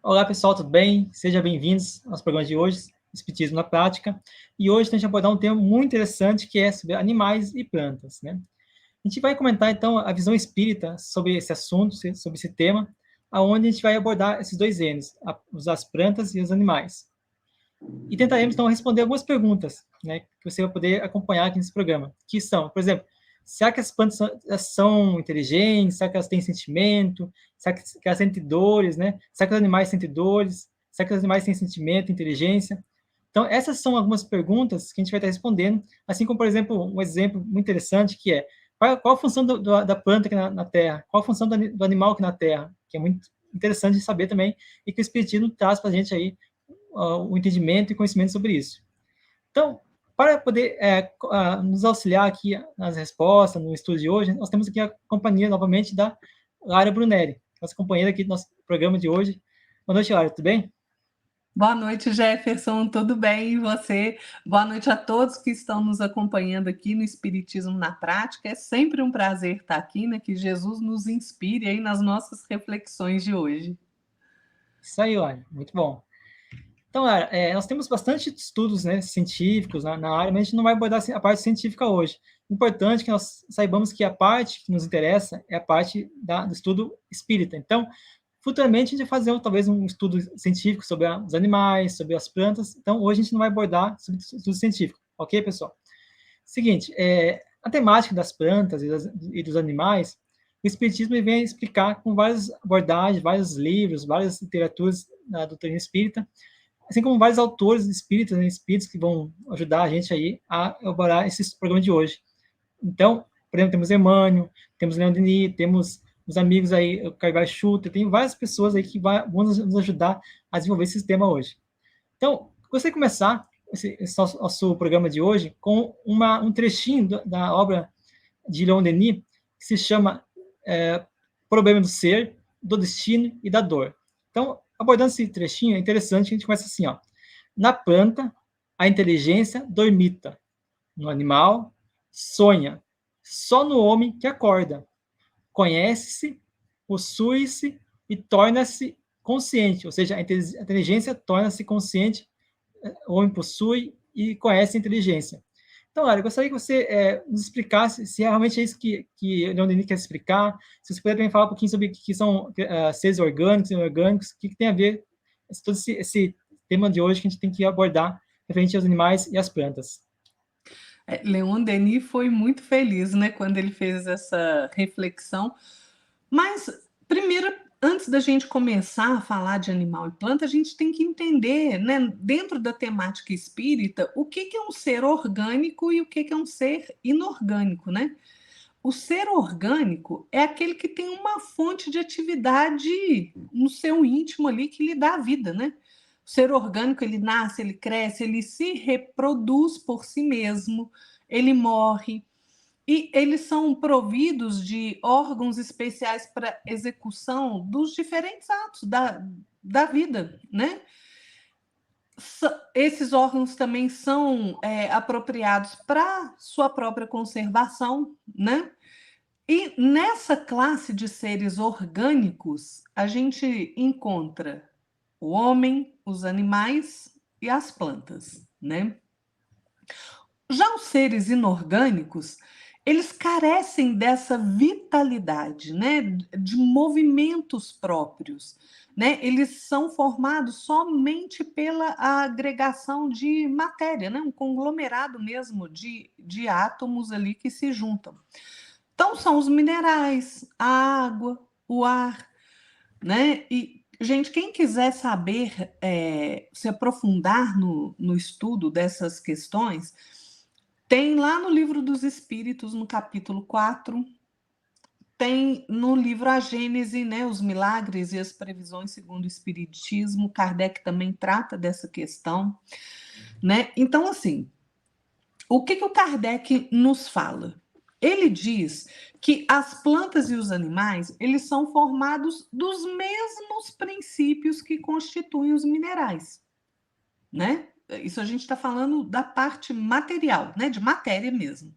Olá, pessoal, tudo bem? Sejam bem-vindos aos programas de hoje, Espiritismo na Prática. E hoje a gente vai abordar um tema muito interessante que é sobre animais e plantas, né? A gente vai comentar, então, a visão espírita sobre esse assunto, sobre esse tema, aonde a gente vai abordar esses dois N's, as plantas e os animais. E tentaremos, então, responder algumas perguntas, né, que você vai poder acompanhar aqui nesse programa, que são, por exemplo, será que as plantas são inteligentes? Será que elas têm sentimento? Será que elas sentem dores, né? Será que os animais sentem dores? Será que os animais têm sentimento, inteligência? Então, essas são algumas perguntas que a gente vai estar respondendo, assim como, por exemplo, um exemplo muito interessante que é qual a função da planta aqui na Terra? Qual a função do animal aqui na Terra? Que é muito interessante de saber também e que o Espiritismo traz para a gente aí o entendimento e conhecimento sobre isso. Então, para poder nos auxiliar aqui nas respostas, no estudo de hoje, nós temos aqui a companhia, novamente, da Lara Brunelli, nossa companheira aqui do nosso programa de hoje. Boa noite, Lara, tudo bem? Boa noite, Jefferson, tudo bem? E você? Boa noite a todos que estão nos acompanhando aqui no Espiritismo na Prática. É sempre um prazer estar aqui, né? Que Jesus nos inspire aí nas nossas reflexões de hoje. Isso aí, Lara, muito bom. Então, Lara, nós temos bastante estudos, né, científicos na área, mas a gente não vai abordar a parte científica hoje. Importante que nós saibamos que a parte que nos interessa é a parte do estudo espírita. Então, futuramente a gente vai fazer talvez um estudo científico sobre os animais, sobre as plantas. Então, hoje a gente não vai abordar sobre estudo científico, ok, pessoal? Seguinte, a temática das plantas e dos animais, o Espiritismo vem explicar com várias abordagens, vários livros, várias literaturas da doutrina espírita, assim como vários autores espíritas, né, espíritos que vão ajudar a gente aí a elaborar esse programa de hoje. Então, por exemplo, temos Emmanuel, temos Leon Denis, temos os amigos aí, o Carvalho Schutter, tem várias pessoas aí que vão nos ajudar a desenvolver esse tema hoje. Então, gostaria de começar esse nosso programa de hoje com um trechinho da obra de Leon Denis, que se chama Problema do Ser, do Destino e da Dor. Então, abordando esse trechinho, é interessante, a gente começa assim, ó. Na planta, a inteligência dormita. No animal, sonha. Só no homem que acorda. Conhece-se, possui-se e torna-se consciente. Ou seja, a inteligência torna-se consciente, o homem possui e conhece a inteligência. Então, Lara, eu gostaria que você nos explicasse se realmente é isso que Leon Denis quer explicar, se você puder também falar um pouquinho sobre o que são seres orgânicos e inorgânicos, o que tem a ver todo esse tema de hoje que a gente tem que abordar referente aos animais e às plantas. Leon Denis foi muito feliz, né, quando ele fez essa reflexão. Mas, primeiro, antes da gente começar a falar de animal e planta, a gente tem que entender, né, dentro da temática espírita, o que é um ser orgânico e o que é um ser inorgânico, né? O ser orgânico é aquele que tem uma fonte de atividade no seu íntimo ali que lhe dá a vida, né? O ser orgânico, ele nasce, ele cresce, ele se reproduz por si mesmo, ele morre. E eles são providos de órgãos especiais para execução dos diferentes atos da vida, né? Esses órgãos também são apropriados para sua própria conservação, né? E nessa classe de seres orgânicos, a gente encontra o homem, os animais e as plantas, né? Já os seres inorgânicos, eles carecem dessa vitalidade, né? De movimentos próprios, né? Eles são formados somente pela agregação de matéria, né? Um conglomerado mesmo de átomos ali que se juntam. Então, são os minerais, a água, o ar, né? E, gente, quem quiser saber, se aprofundar no estudo dessas questões, tem lá no Livro dos Espíritos, no capítulo 4, tem no livro A Gênese, né, os milagres e as previsões segundo o Espiritismo. Kardec também trata dessa questão, né? Então, assim, o que o Kardec nos fala? Ele diz que as plantas e os animais, eles são formados dos mesmos princípios que constituem os minerais, né? Isso a gente está falando da parte material, né? De matéria mesmo,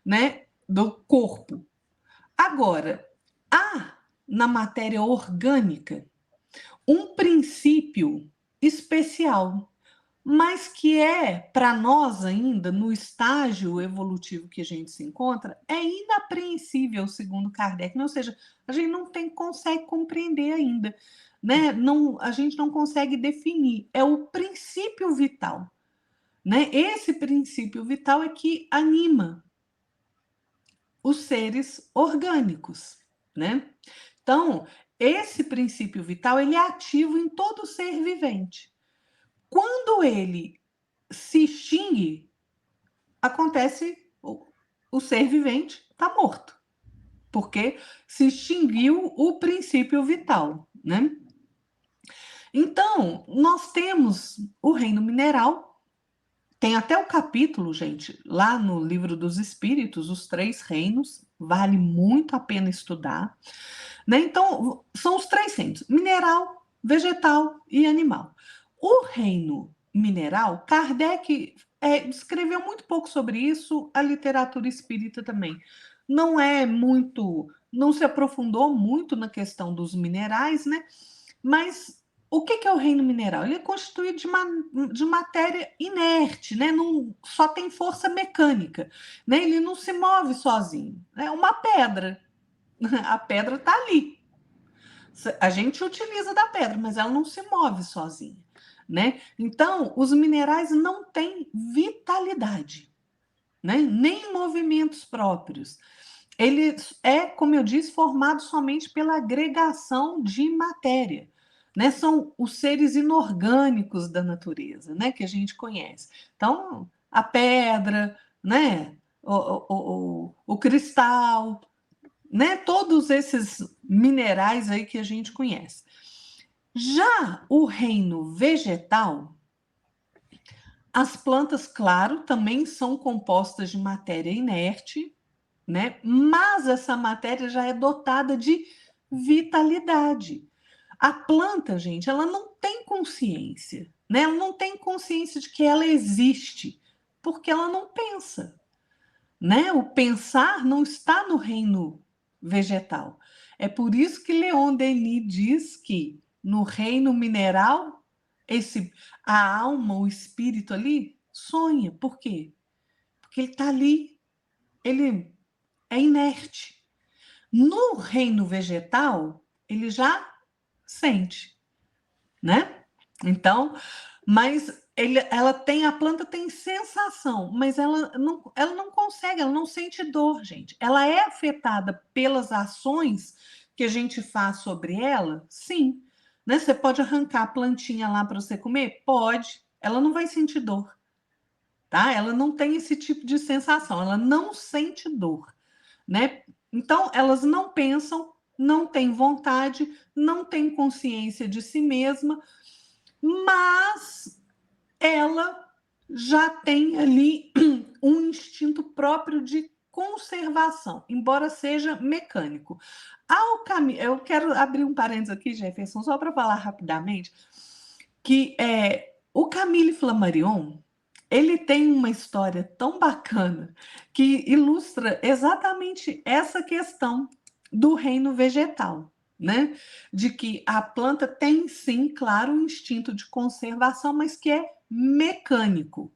né? Do corpo. Agora, na matéria orgânica, um princípio especial, mas que é, para nós ainda, no estágio evolutivo que a gente se encontra, é inapreensível, segundo Kardec, ou seja, a gente não consegue compreender ainda, né? Não, a gente não consegue definir, é o princípio vital, né? Esse princípio vital é que anima os seres orgânicos, né? Então, esse princípio vital, ele é ativo em todo ser vivente. Quando ele se extingue, acontece o ser vivente está morto, porque se extinguiu o princípio vital, né? Então, nós temos o reino mineral, tem até o capítulo, gente, lá no Livro dos Espíritos, os 3 reinos, vale muito a pena estudar, né? Então, são os 3 reinos: mineral, vegetal e animal. O reino mineral, Kardec escreveu muito pouco sobre isso, a literatura espírita também. Não se aprofundou muito na questão dos minerais, né? Mas o que é o reino mineral? Ele é constituído de matéria inerte, né? Não, só tem força mecânica, né? Ele não se move sozinho. É uma pedra. A pedra está ali. A gente utiliza da pedra, mas ela não se move sozinha, né? Então, os minerais não têm vitalidade, né? Nem movimentos próprios. Ele é, como eu disse, formado somente pela agregação de matéria, né? São os seres inorgânicos da natureza, né? Que a gente conhece. Então, a pedra, né? O cristal, né? Todos esses minerais aí que a gente conhece. Já o reino vegetal, as plantas, claro, também são compostas de matéria inerte, né? Mas essa matéria já é dotada de vitalidade. A planta, gente, ela não tem consciência, né? Ela não tem consciência de que ela existe, porque ela não pensa, né? O pensar não está no reino vegetal. É por isso que Leon Denis diz que no reino mineral, a alma, o espírito ali, sonha. Por quê? Porque ele está ali, ele é inerte. No reino vegetal, ele já sente, né? Então, mas a planta tem sensação, mas ela não consegue, ela não sente dor, gente. Ela é afetada pelas ações que a gente faz sobre ela, sim. Né? Você pode arrancar a plantinha lá para você comer? Pode. Ela não vai sentir dor, tá? Ela não tem esse tipo de sensação, ela não sente dor, né? Então, elas não pensam, não têm vontade, não têm consciência de si mesma, mas ela já tem ali um instinto próprio de conservação, embora seja mecânico. Eu quero abrir um parênteses aqui, Jefferson, só para falar rapidamente, que o Camille Flammarion, ele tem uma história tão bacana que ilustra exatamente essa questão do reino vegetal, né? De que a planta tem, sim, claro, um instinto de conservação, mas que é mecânico.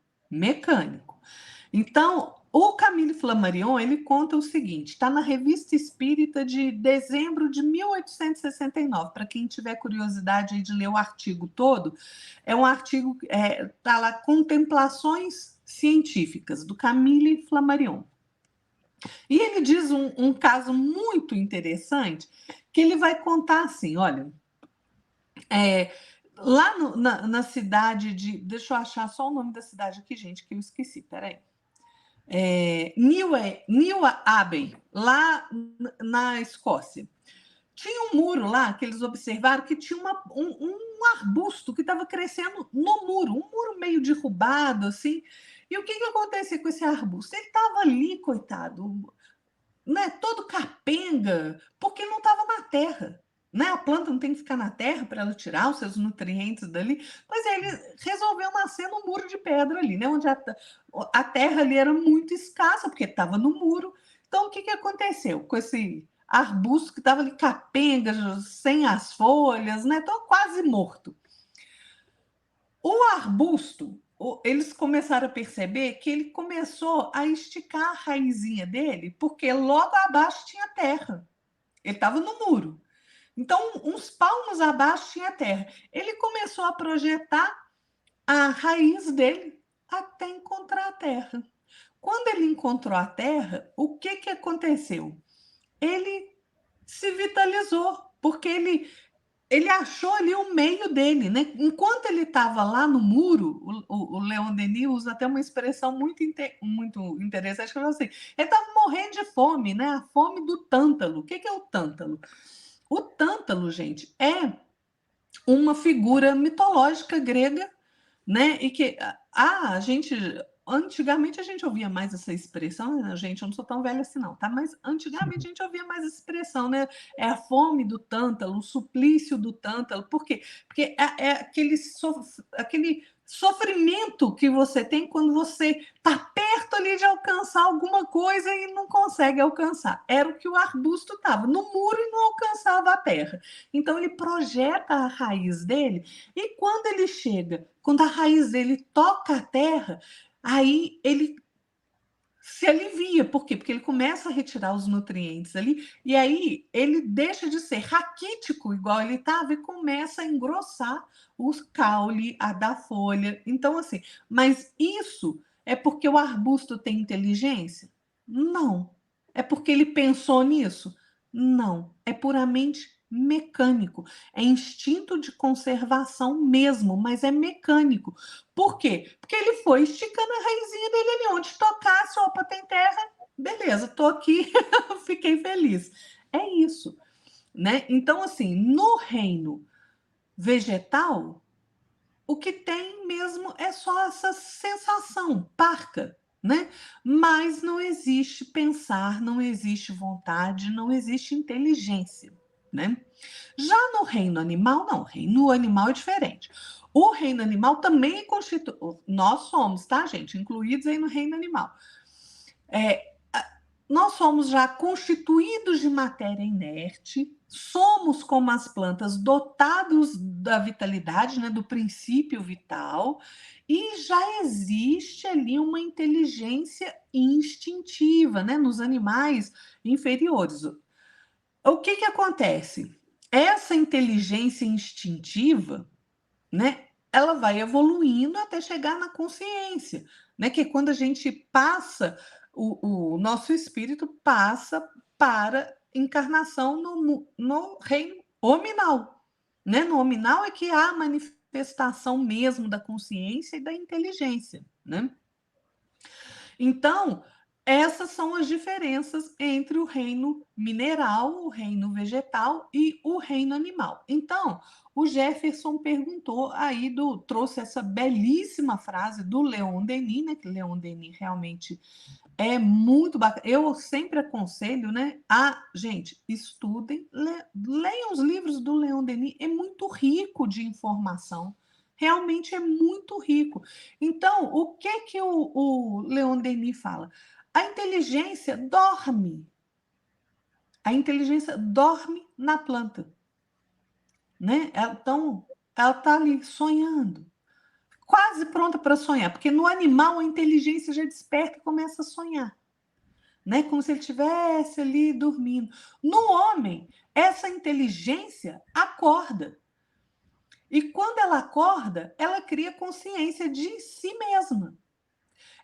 Então, o Camille Flammarion, ele conta o seguinte, está na Revista Espírita de dezembro de 1869, para quem tiver curiosidade aí de ler o artigo todo, é um artigo, está lá, Contemplações Científicas, do Camille Flammarion. E ele diz um caso muito interessante, que ele vai contar assim, olha, lá na cidade de... Deixa eu achar só o nome da cidade aqui, gente, que eu esqueci, peraí. New Abbey, lá na Escócia. Tinha um muro lá que eles observaram que tinha um arbusto que estava crescendo no muro, um muro meio derrubado, assim. E o que acontecia com esse arbusto? Ele estava ali, coitado, né, todo capenga, porque não estava na terra. Né? A planta não tem que ficar na terra para ela tirar os seus nutrientes dali. Pois é, ele resolveu nascer no muro de pedra ali, né? Onde a terra ali era muito escassa, porque estava no muro. Então, o que aconteceu com esse arbusto que estava ali capenga, sem as folhas, né? Então, quase morto. O arbusto, eles começaram a perceber que ele começou a esticar a raizinha dele, porque logo abaixo tinha terra. Ele estava no muro. Então, uns palmos abaixo tinha terra. Ele começou a projetar a raiz dele até encontrar a terra. Quando ele encontrou a terra, o que, que aconteceu? Ele se vitalizou, porque ele achou ali o meio dele, né? Enquanto ele estava lá no muro, o Leon Denis usa até uma expressão muito interessante, que eu não sei. Ele estava morrendo de fome, né? A fome do tântalo. O que, que é o tântalo? O tântalo, gente, é uma figura mitológica grega, né? E que a gente antigamente a gente ouvia mais essa expressão, né? Gente, eu não sou tão velha assim não, tá? Mas antigamente a gente ouvia mais essa expressão, né? É a fome do tântalo, o suplício do tântalo. Por quê? Porque é aquele sofrimento que você tem quando você está perto ali de alcançar alguma coisa e não consegue alcançar. Era o que o arbusto estava, no muro e não alcançava a terra. Então ele projeta a raiz dele e quando ele chega, quando a raiz dele toca a terra, aí ele se alivia. Por quê? Porque ele começa a retirar os nutrientes ali, e aí ele deixa de ser raquítico, igual ele estava, e começa a engrossar os caule, a da folha. Então, assim, mas isso é porque o arbusto tem inteligência? Não. É porque ele pensou nisso? Não. É puramente mecânico. É instinto de conservação mesmo, mas é mecânico. Por quê? Porque ele foi esticando a raizinha dele ali, onde tocasse, opa, tem terra, beleza, tô aqui, fiquei feliz. É isso, né? Então, assim, no reino vegetal, o que tem mesmo é só essa sensação parca, né? Mas não existe pensar, não existe vontade, não existe inteligência, né? Já no reino animal, não, o reino animal é diferente. O reino animal também constitui. Nós somos, tá, gente? Incluídos aí no reino animal. Nós somos já constituídos de matéria inerte, somos como as plantas, dotados da vitalidade, né, do princípio vital, e já existe ali uma inteligência instintiva, né, nos animais inferiores. O que que acontece? Essa inteligência instintiva, né, ela vai evoluindo até chegar na consciência, né, que é quando a gente passa, o nosso espírito passa para encarnação no reino hominal, né? No hominal é que há a manifestação mesmo da consciência e da inteligência, né? Então, essas são as diferenças entre o reino mineral, o reino vegetal e o reino animal. Então, o Jefferson perguntou aí, trouxe essa belíssima frase do Leon Denis, né? Que Leon Denis realmente é muito bacana. Eu sempre aconselho, né? Gente, estudem, leiam os livros do Leon Denis, é muito rico de informação. Realmente é muito rico. Então, o que que o Leon Denis fala? A inteligência dorme. A inteligência dorme na planta, né? Então, ela está ali sonhando, quase pronta para sonhar, porque no animal a inteligência já desperta e começa a sonhar, né? Como se ele estivesse ali dormindo. No homem, essa inteligência acorda. E quando ela acorda, ela cria consciência de si mesma.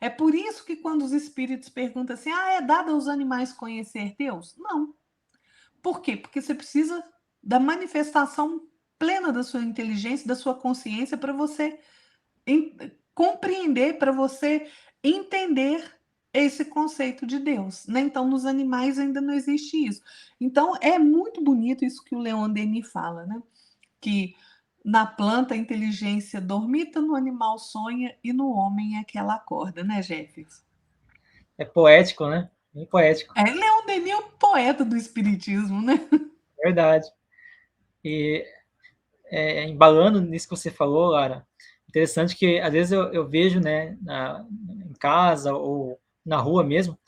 É por isso que quando os espíritos perguntam assim, é dado aos animais conhecer Deus? Não. Por quê? Porque você precisa da manifestação plena da sua inteligência, da sua consciência, para você compreender, para você entender esse conceito de Deus, né? Então, nos animais ainda não existe isso. Então, é muito bonito isso que o Leon Denis fala, né? Que na planta a inteligência dormita, no animal sonha e no homem é que ela acorda, né, Jefferson? É poético, né? Bem poético. Leon Denis é o poeta do espiritismo, né? Verdade. E embalando nisso que você falou, Lara, interessante que às vezes eu vejo, né, em casa ou na rua mesmo,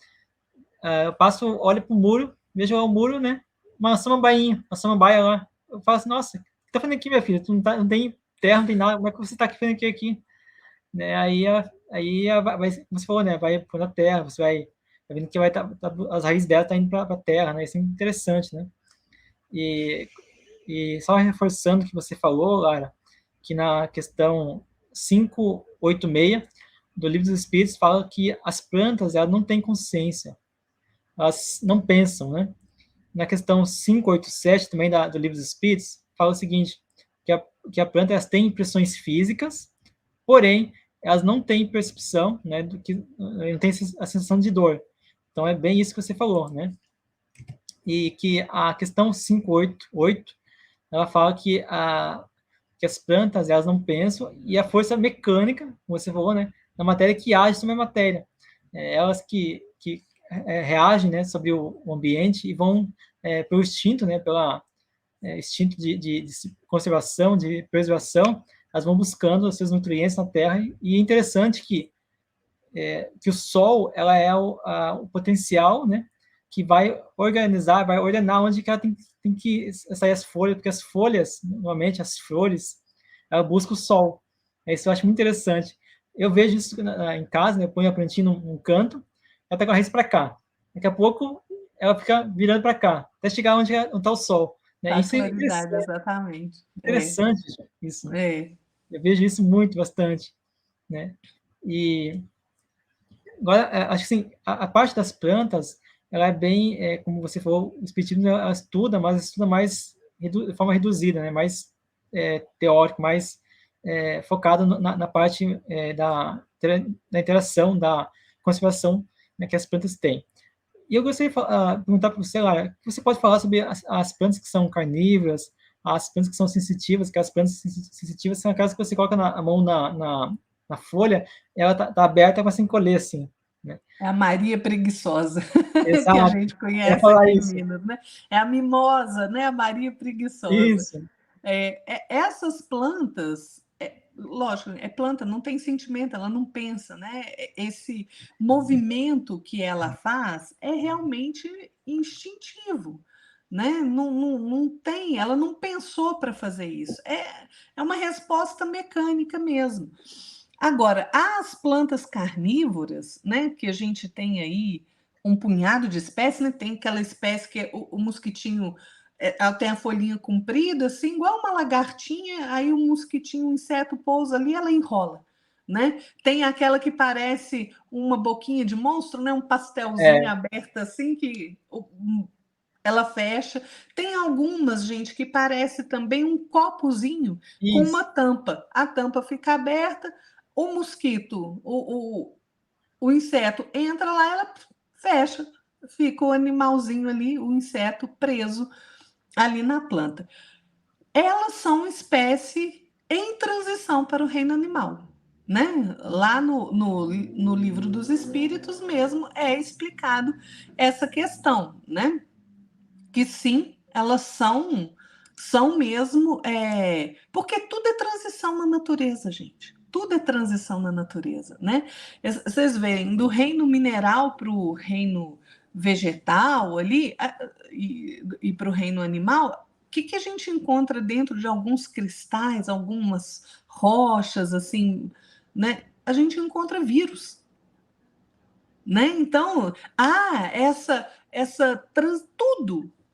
eu passo, olho para o muro, vejo o muro, né, uma samambaia lá. Eu falo assim, nossa, o que tá fazendo aqui, minha filha? Tu não tem terra, não tem nada, como é que você tá fazendo aqui? Né? Como você falou, né? Vai pôr na terra, você vai vendo que as raízes dela tá indo para a terra, né? Isso é interessante, né? E, e só reforçando o que você falou, Lara, que na questão 586 do Livro dos Espíritos fala que as plantas elas não têm consciência, elas não pensam, né? Na questão 587 também do Livro dos Espíritos fala o seguinte, que a planta elas têm impressões físicas, porém elas não têm percepção, né, não tem a sensação de dor. Então é bem isso que você falou, né? E que a questão 588 ela fala que as plantas elas não pensam e a força mecânica, como você falou, né, da matéria que age sobre a matéria, elas que reagem, né, sobre o ambiente e vão pelo instinto, né, pela instinto de conservação, de preservação, elas vão buscando os seus nutrientes na terra e é interessante que o sol ela é o potencial, né, que vai organizar, vai ordenar onde que ela tem que sair as folhas, porque as folhas, normalmente as flores, ela busca o sol. Isso eu acho muito interessante. Eu vejo isso em casa, né, eu ponho a plantinha num canto, ela está com a raiz para cá. Daqui a pouco ela fica virando para cá, até chegar onde está o sol. Né? A Isso é claridade, exatamente. interessante isso. É. Eu vejo isso muito, bastante. Né? E agora, acho que assim, a parte das plantas, ela é bem, como você falou, o espiritismo ela estuda mais de forma reduzida, né? Mais teórico, mais focado na parte da interação, da conservação, né, que as plantas têm. E eu gostaria de perguntar para você, Lara, o que você pode falar sobre as plantas que são carnívoras, as plantas que são sensitivas, que as plantas sensitivas são aquelas que você coloca a mão na folha, ela tá aberta para se encolher, assim, né? É a Maria preguiçosa, que a Exato, gente eu ia conhece falar aqui em isso. Minas, né? É a mimosa, né? A Maria preguiçosa. Isso. Essas plantas, lógico, é planta, não tem sentimento, ela não pensa, né? Esse movimento que ela faz é realmente instintivo, né? Não tem, ela não pensou para fazer isso. É uma resposta mecânica mesmo. Agora, as plantas carnívoras, né, que a gente tem aí um punhado de espécies, né? Tem aquela espécie que é o mosquitinho, ela tem a folhinha comprida, assim, igual uma lagartinha, aí o mosquitinho, o inseto pousa ali, ela enrola. Né? Tem aquela que parece uma boquinha de monstro, né? Um pastelzinho aberto assim que ela fecha. Tem algumas, gente, que parece também um copozinho com uma Isso. tampa. A tampa fica aberta, o mosquito, o inseto entra lá, ela fecha. Fica o animalzinho ali, o inseto preso ali na planta. Elas são espécie em transição para o reino animal. Né? Lá no livro dos Espíritos mesmo é explicado essa questão, né? Que sim, elas são mesmo, porque tudo é transição na natureza, gente. Tudo é transição na natureza, né? Vocês veem, do reino mineral para o reino vegetal ali e para o reino animal, o que a gente encontra dentro de alguns cristais, algumas rochas, assim, né? A gente encontra vírus, né? Então,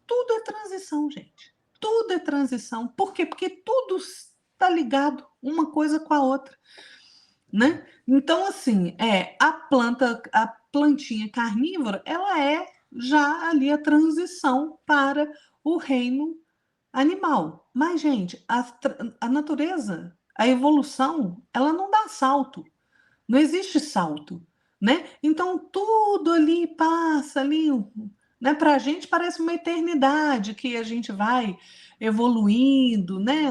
tudo é transição, gente. Tudo é transição. Por quê? Porque tudo está ligado uma coisa com a outra, né? Então, assim, a plantinha carnívora, ela é já ali a transição para o reino animal. Mas, gente, a natureza, a evolução, ela não dá salto. Não existe salto, né? Então tudo ali passa ali, né? Para a gente parece uma eternidade que a gente vai evoluindo, né?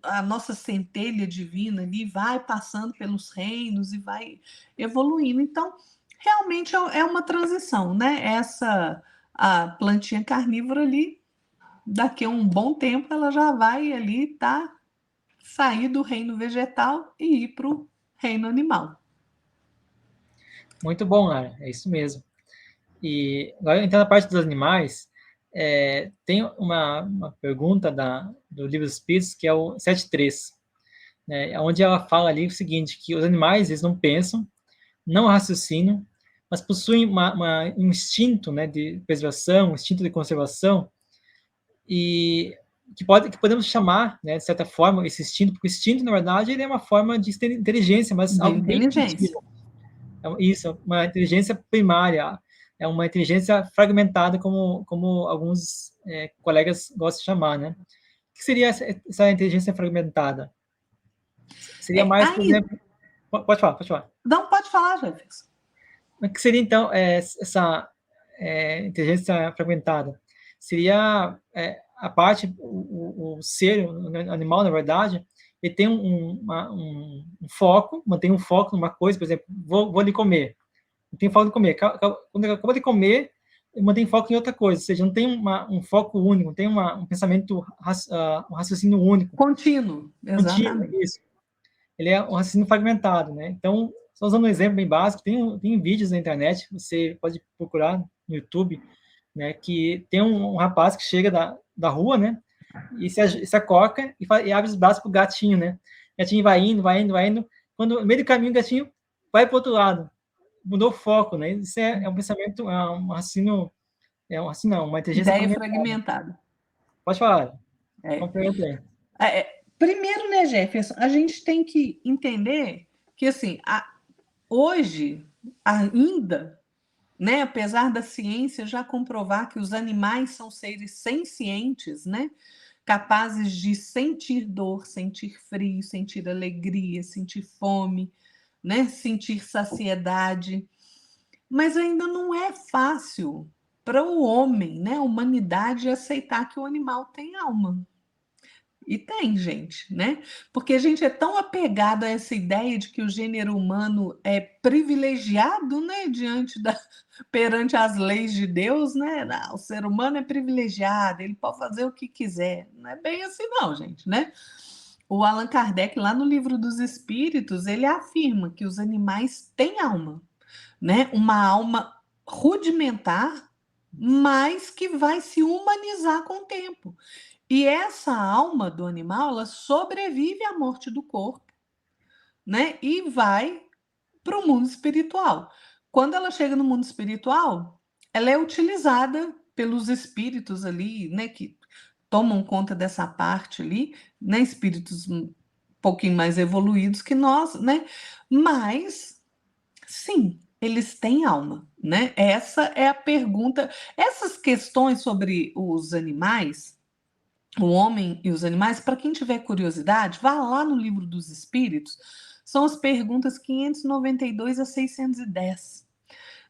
A nossa centelha divina ali vai passando pelos reinos e vai evoluindo. Então realmente é uma transição, né? A plantinha carnívora ali, daqui a um bom tempo ela já vai ali sair do reino vegetal e ir para o reino animal. Muito bom, Lara. É isso mesmo. E agora, entrando na parte dos animais, Tem uma pergunta do Livro dos Espíritos, que é o 7.3, né, onde ela fala ali o seguinte, que os animais, eles não pensam, não raciocinam, mas possuem um instinto, né, de preservação, um instinto de conservação, e que podemos chamar, né, de certa forma, esse instinto, porque o instinto, na verdade, ele é uma forma de inteligência, mas De algo bem inteligência. primitivo. Isso, é uma inteligência primária, é uma inteligência fragmentada, como alguns colegas gostam de chamar, né? O que seria essa inteligência fragmentada? Seria mais, por Aí, exemplo... Pode falar, pode falar. não pode falar, Jefferson. O que seria, então, essa inteligência fragmentada? Seria a parte, o ser, o animal, na verdade, ele tem um foco, mantém um foco numa coisa, por exemplo, vou ali comer. Não tem foco de comer. Quando ele acaba de comer, ele mantém foco em outra coisa, ou seja, não tem um foco único, não tem um pensamento, um raciocínio único. Contínuo, Contínuo, exatamente. isso. Ele é um raciocínio fragmentado, né? Então, só usando um exemplo bem básico, tem vídeos na internet, você pode procurar no YouTube, né, que tem um rapaz que chega da rua, né, e se acoca e abre os braços para o gatinho, né? O gatinho vai indo, vai indo, vai indo. Quando, no meio do caminho, o gatinho vai para o outro lado. Mudou o foco, né? Isso é um pensamento, um raciocínio, não, uma inteligência Ideia fragmentada. fragmentada. Pode falar, É. complementa aí. Primeiro, né, Jefferson, a gente tem que entender que, assim, hoje, ainda, né, apesar da ciência já comprovar que os animais são seres sencientes, né, capazes de sentir dor, sentir frio, sentir alegria, sentir fome, né, sentir saciedade, mas ainda não é fácil para o homem, né, a humanidade, aceitar que o animal tem alma. E tem, gente, né? Porque a gente é tão apegado a essa ideia de que o gênero humano é privilegiado, né, perante as leis de Deus, né? Não, o ser humano é privilegiado, ele pode fazer o que quiser. Não é bem assim, não, gente, né? O Allan Kardec, lá no Livro dos Espíritos, ele afirma que os animais têm alma, né? Uma alma rudimentar, mas que vai se humanizar com o tempo. E essa alma do animal, ela sobrevive à morte do corpo, né? E vai para o mundo espiritual. Quando ela chega no mundo espiritual, ela é utilizada pelos espíritos ali, né? Que tomam conta dessa parte ali, né? Espíritos um pouquinho mais evoluídos que nós, né? Mas, sim, eles têm alma, né? Essa é a pergunta. Essas questões sobre os animais, o homem e os animais, para quem tiver curiosidade, vá lá no Livro dos Espíritos, são as perguntas 592 a 610,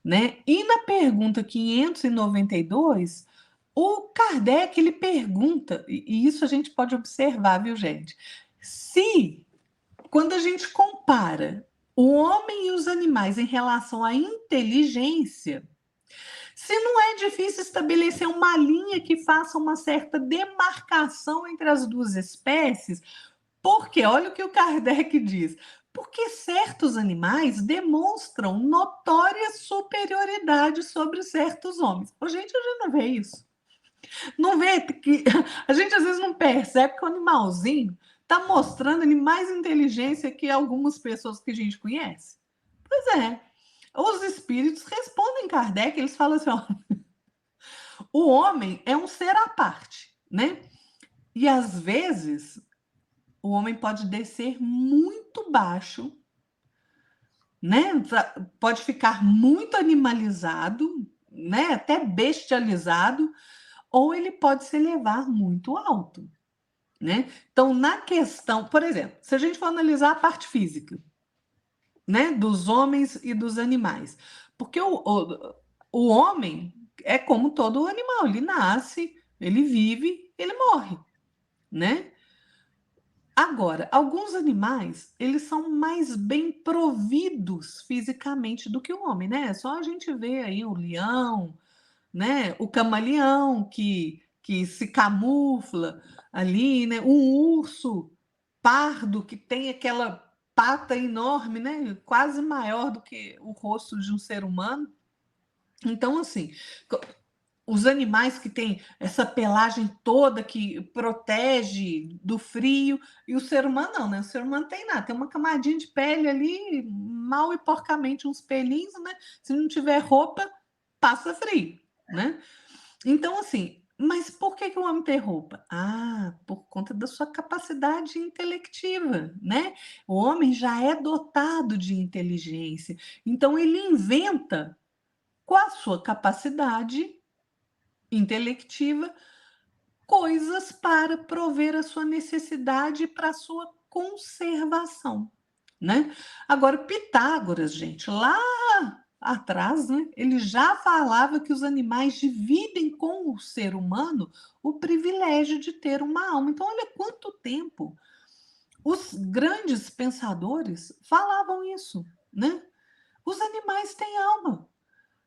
né? E na pergunta 592, o Kardec ele pergunta, e isso a gente pode observar, viu, gente? Se quando a gente compara o homem e os animais em relação à inteligência, se não é difícil estabelecer uma linha que faça uma certa demarcação entre as duas espécies, porque olha o que o Kardec diz. Porque certos animais demonstram notória superioridade sobre certos homens. A gente não vê isso. Não vê que a gente às vezes não percebe que o animalzinho está mostrando mais inteligência que algumas pessoas que a gente conhece. Pois é. Os espíritos respondem Kardec, eles falam assim: ó, o homem é um ser à parte, né? E às vezes o homem pode descer muito baixo, né? Pode ficar muito animalizado, né? Até bestializado, ou ele pode se elevar muito alto, né? Então, na questão, por exemplo, se a gente for analisar a parte física, né, dos homens e dos animais, porque o homem é como todo animal, ele nasce, ele vive, ele morre, né? Agora, alguns animais, eles são mais bem providos fisicamente do que o homem, né? Só a gente vê aí o leão, né? O camaleão que se camufla ali, né? Um urso pardo que tem aquela pata enorme, né? Quase maior do que o rosto de um ser humano. Então, assim, os animais que têm essa pelagem toda que protege do frio, e o ser humano não, né? O ser humano tem nada, tem uma camadinha de pele ali, mal e porcamente uns pelinhos, né? Se não tiver roupa, passa frio, né? Então, assim, mas por que o homem tem roupa? Ah, por conta da sua capacidade intelectiva, né? O homem já é dotado de inteligência, então ele inventa com a sua capacidade intelectiva coisas para prover a sua necessidade para a sua conservação, né? Agora, Pitágoras, gente, lá atrás, né, ele já falava que os animais dividem com o ser humano o privilégio de ter uma alma. Então, olha quanto tempo os grandes pensadores falavam isso, né? Os animais têm alma.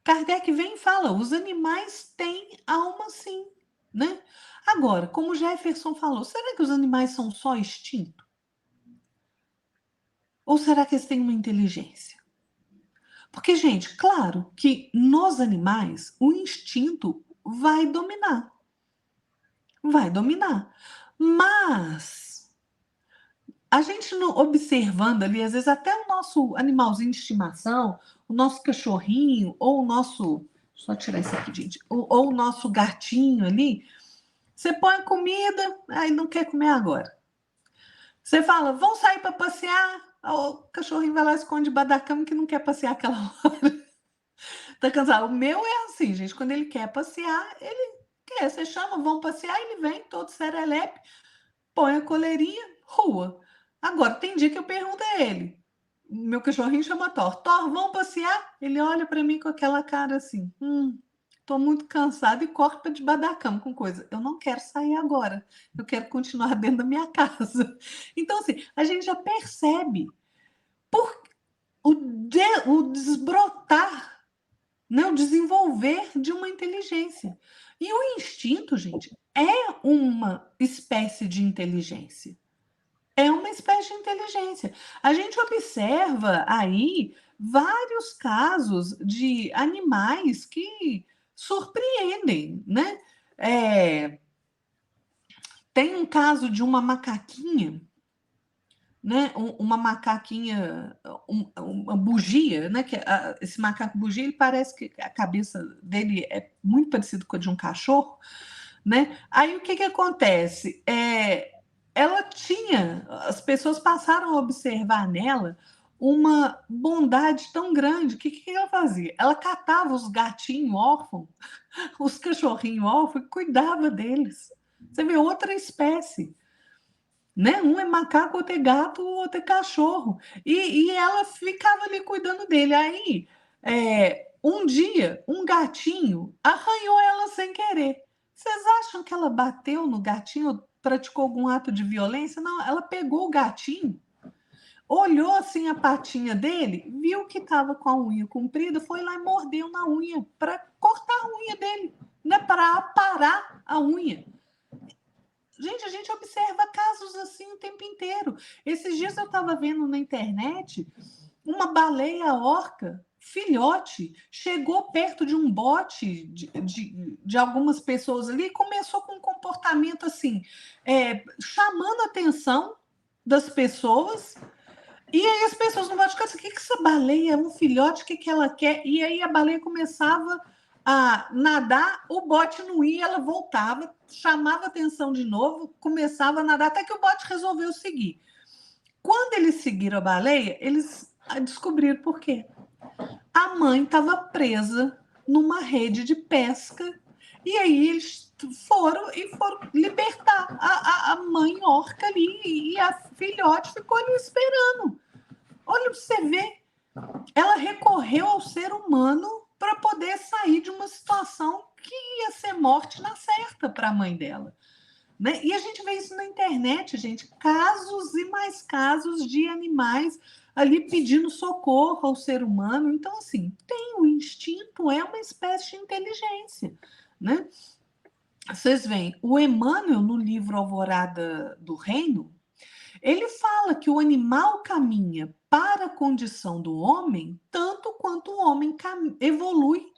Kardec vem e fala: os animais têm alma sim, né? Agora, como Jefferson falou, será que os animais são só instinto? Ou será que eles têm uma inteligência? Porque, gente, claro que nos animais o instinto vai dominar. Vai dominar. Mas a gente não observando ali, às vezes até o nosso animalzinho de estimação, o nosso cachorrinho, ou o nosso. Só tirar isso aqui, gente. Ou o nosso gatinho ali. Você põe comida, aí não quer comer agora. Você fala, vamos sair para passear. O cachorrinho vai lá e esconde debaixo da cama que não quer passear aquela hora. Tá cansado. O meu é assim, gente. Quando ele quer passear, ele quer. Você chama, vamos passear, ele vem todo serelepe, põe a coleirinha, rua. Agora, tem dia que eu pergunto a ele. Meu cachorrinho chama Thor. Thor, vamos passear? Ele olha para mim com aquela cara assim. Tô muito cansado e corre para debaixo da cama com coisa. Eu não quero sair agora. Eu quero continuar dentro da minha casa. Então, assim, a gente já percebe por o desbrotar, né, o desenvolver de uma inteligência. E o instinto, gente, é uma espécie de inteligência. É uma espécie de inteligência. A gente observa aí vários casos de animais que surpreendem, né? Tem um caso de uma macaquinha, né? Uma macaquinha, uma bugia, né? Esse macaco bugia, ele parece que a cabeça dele é muito parecido com a de um cachorro, né? Aí o que acontece? Ela tinha, as pessoas passaram a observar nela uma bondade tão grande. O que ela fazia? Ela catava os gatinhos órfãos, os cachorrinhos órfãos, e cuidava deles. Você vê outra espécie, né? Um é macaco, outro é gato, outro é cachorro. E ela ficava ali cuidando dele. Aí, um dia, um gatinho arranhou ela sem querer. Vocês acham que ela bateu no gatinho, praticou algum ato de violência? Não, ela pegou o gatinho, olhou assim a patinha dele, viu que estava com a unha comprida, foi lá e mordeu na unha para cortar a unha dele, né? Para aparar a unha. Gente, a gente observa casos assim o tempo inteiro. Esses dias eu estava vendo na internet uma baleia orca, filhote, chegou perto de um bote de algumas pessoas ali e começou com um comportamento assim, chamando a atenção das pessoas. E aí as pessoas não vão ficar assim, o que essa baleia é um filhote, o que ela quer? E aí a baleia começava a nadar, o bote não ia, ela voltava, chamava atenção de novo, começava a nadar, até que o bote resolveu seguir. Quando eles seguiram a baleia, eles descobriram por quê. A mãe estava presa numa rede de pesca, e aí eles foram libertar a mãe orca ali, e a filhote ficou ali esperando. Olha para você ver, ela recorreu ao ser humano para poder sair de uma situação que ia ser morte na certa para a mãe dela. Né? E a gente vê isso na internet, gente, casos e mais casos de animais ali pedindo socorro ao ser humano. Então, assim, tem o instinto, é uma espécie de inteligência, né? Vocês veem, o Emmanuel, no livro Alvorada do Reino, ele fala que o animal caminha para a condição do homem tanto quanto o homem evolui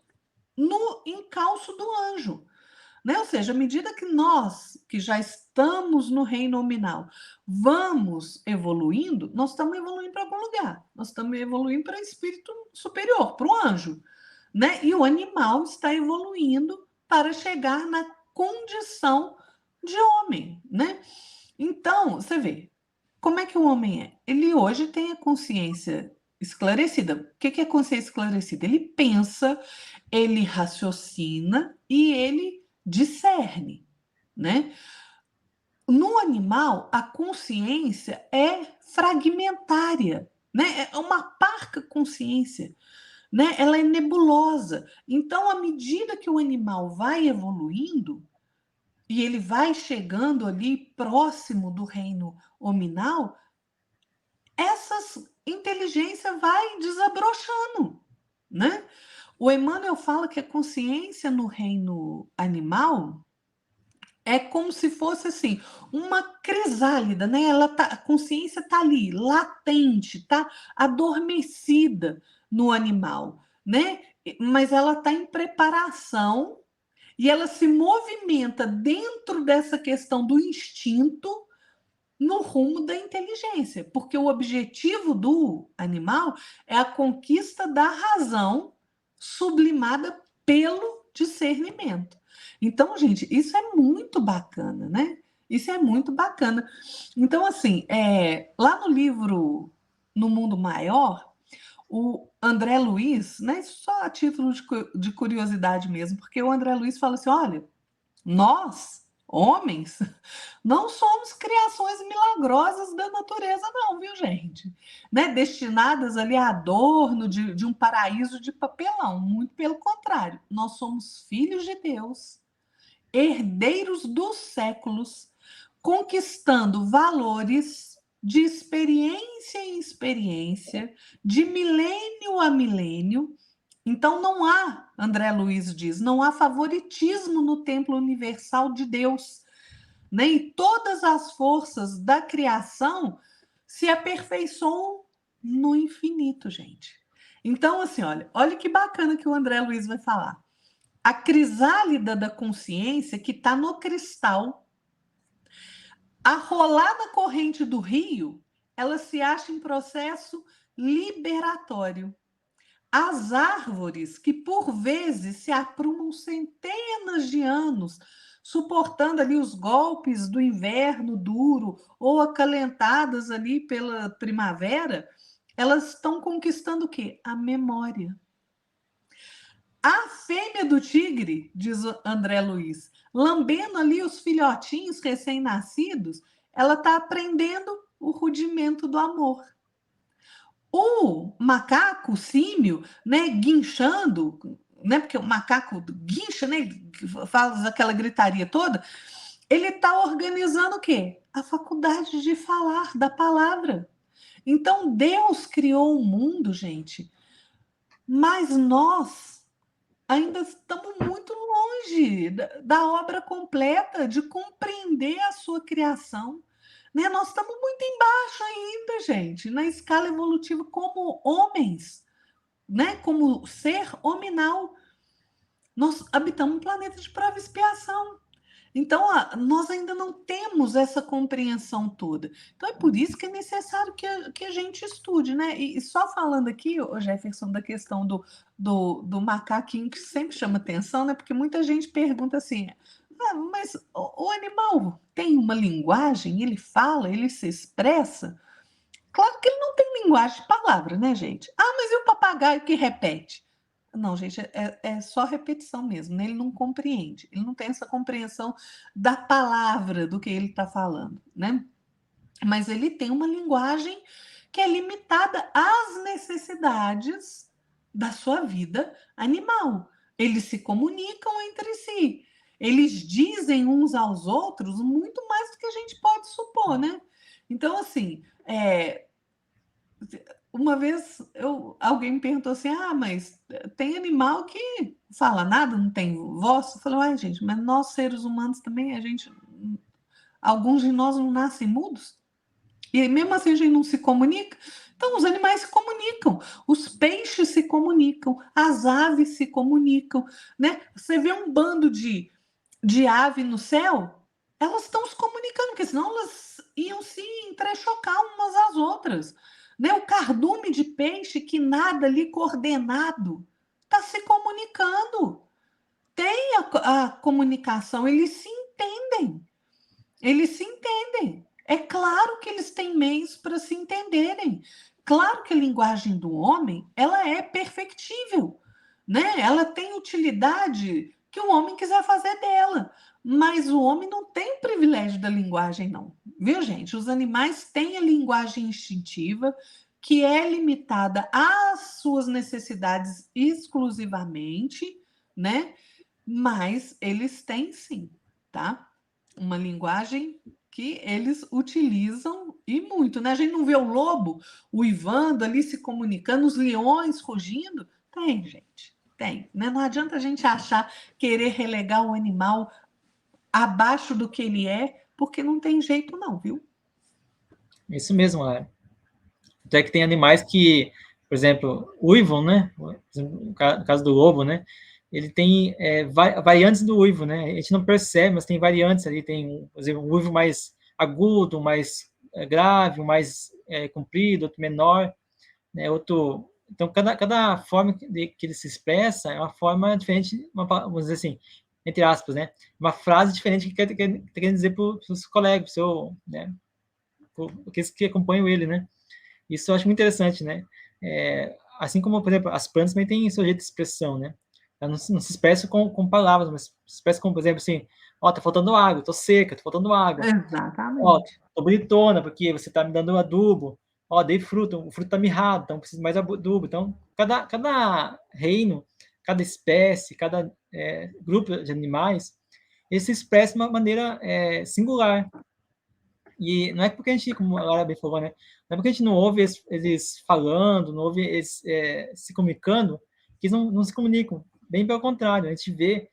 no encalço do anjo. Né? Ou seja, à medida que nós, que já estamos no reino nominal, vamos evoluindo, nós estamos evoluindo para algum lugar. Nós estamos evoluindo para espírito superior, para o anjo. Né? E o animal está evoluindo para chegar na condição de homem. Né? Então, você vê, como é que o homem é? Ele hoje tem a consciência esclarecida. O que é consciência esclarecida? Ele pensa, ele raciocina e ele discerne, né? No animal, a consciência é fragmentária, né? É uma parca consciência, né? Ela é nebulosa. Então, à medida que o animal vai evoluindo e ele vai chegando ali próximo do reino hominal, essa inteligência vai desabrochando, né? O Emmanuel fala que a consciência no reino animal é como se fosse assim, uma crisálida, né? A consciência está ali, latente, está adormecida no animal, né? Mas ela está em preparação e ela se movimenta dentro dessa questão do instinto no rumo da inteligência, porque o objetivo do animal é a conquista da razão sublimada pelo discernimento. Então, gente, isso é muito bacana, né? Isso é muito bacana. Então, assim, lá no livro No Mundo Maior, o André Luiz, né, só a título de curiosidade mesmo, porque o André Luiz fala assim: olha, nós, homens, não somos criações milagrosas da natureza, não, viu, gente? Né? Destinadas ali a adorno de um paraíso de papelão. Muito pelo contrário, nós somos filhos de Deus, herdeiros dos séculos, conquistando valores de experiência em experiência, de milênio a milênio. Então não há, André Luiz diz, não há favoritismo no templo universal de Deus. Né? E todas as forças da criação se aperfeiçoam no infinito, gente. Então, assim, olha que bacana que o André Luiz vai falar. A crisálida da consciência que está no cristal, a rolar na corrente do rio, ela se acha em processo liberatório. As árvores, que por vezes se aprumam centenas de anos, suportando ali os golpes do inverno duro ou acalentadas ali pela primavera, elas estão conquistando o quê? A memória. A fêmea do tigre, diz o André Luiz, lambendo ali os filhotinhos recém-nascidos, ela está aprendendo o rudimento do amor. O macaco, o símio, né, guinchando, né, porque o macaco guincha, né, faz aquela gritaria toda, ele está organizando o quê? A faculdade de falar da palavra. Então, Deus criou o mundo, gente, mas nós ainda estamos muito longe da obra completa, de compreender a sua criação. Né? Nós estamos muito embaixo ainda, gente, na escala evolutiva como homens, né? Como ser hominal. Nós habitamos um planeta de prova e expiação. Então, nós ainda não temos essa compreensão toda. Então, é por isso que é necessário que a gente estude, né? E só falando aqui, o Jefferson, da questão do macaquinho, que sempre chama atenção, né? Porque muita gente pergunta assim, mas o animal tem uma linguagem, ele fala, ele se expressa? Claro que ele não tem linguagem de palavra, né, gente? Mas e o papagaio que repete? Não, gente, é só repetição mesmo, né? Ele não compreende, ele não tem essa compreensão da palavra, do que ele está falando, né? Mas ele tem uma linguagem que é limitada às necessidades da sua vida animal. Eles se comunicam entre si, eles dizem uns aos outros muito mais do que a gente pode supor, né? Então, assim, uma vez alguém me perguntou assim: mas tem animal que fala nada, não tem voz? Eu falei: gente, mas nós seres humanos também, alguns de nós não nascem mudos? E mesmo assim a gente não se comunica. Então, os animais se comunicam, os peixes se comunicam, as aves se comunicam, né? Você vê um bando de ave no céu, elas estão se comunicando, porque senão elas iam se entrechocar umas às outras. Né? O cardume de peixe que nada ali coordenado está se comunicando. Tem a comunicação, eles se entendem. Eles se entendem. É claro que eles têm meios para se entenderem. Claro que a linguagem do homem, ela é perfectível, né? Ela tem utilidade que o homem quiser fazer dela, mas o homem não tem privilégio da linguagem não. Viu, gente? Os animais têm a linguagem instintiva que é limitada às suas necessidades exclusivamente, né? Mas eles têm sim, tá? Uma linguagem que eles utilizam e muito, né? A gente não vê o lobo uivando ali, se comunicando, os leões rugindo. Tem, gente, tem. Né? Não adianta a gente achar, querer relegar o animal abaixo do que ele é, porque não tem jeito não, viu? Isso mesmo, até que tem animais que, por exemplo, uivam, né? No caso do lobo, né? Ele tem variantes do uivo, né? A gente não percebe, mas tem variantes ali. Tem, por exemplo, um uivo mais agudo, mais grave, um mais comprido, outro menor, né? Outro. Então, cada forma que ele se expressa é uma forma diferente, vamos dizer assim, entre aspas, né? Uma frase diferente que quer dizer para os colegas, né? Aqueles que acompanham ele, né? Isso eu acho muito interessante, né? Assim como, por exemplo, as plantas também têm seu jeito de expressão, né? Ela não se expressa com palavras, mas se expressa com, por exemplo, assim, ó, tá faltando água, tô seca, tá faltando água. Ó, Exatamente. tô bonitona, porque você tá me dando adubo. Ó, dei fruto, o fruto tá mirrado, então preciso mais adubo. Então, cada reino, cada espécie, cada grupo de animais, ele se expressa de uma maneira singular. E não é porque a gente, como a Lara bem falou, né? Não é porque a gente não ouve eles falando, não ouve eles se comunicando, que eles não se comunicam. Bem pelo contrário, a gente vê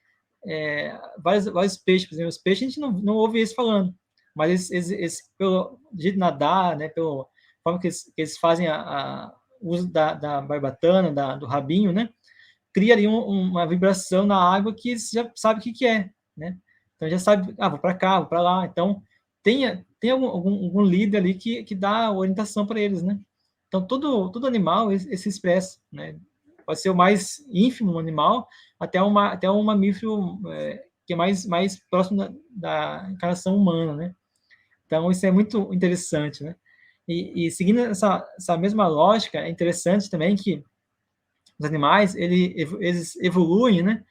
vários peixes, por exemplo, os peixes a gente não ouve eles falando, mas eles pelo jeito de nadar, né, pela forma que eles fazem o uso da barbatana, do rabinho, né? Cria ali uma vibração na água que eles já sabem o que é, né? Então já sabe, vou para cá, vou para lá. Então tem algum líder ali que dá orientação para eles, né? Então todo animal ele se expressa, né? Pode ser o mais ínfimo animal até um mamífero que é mais próximo da encarnação humana, né? Então isso é muito interessante, né? E seguindo essa mesma lógica, é interessante também que os animais, eles evoluem, né,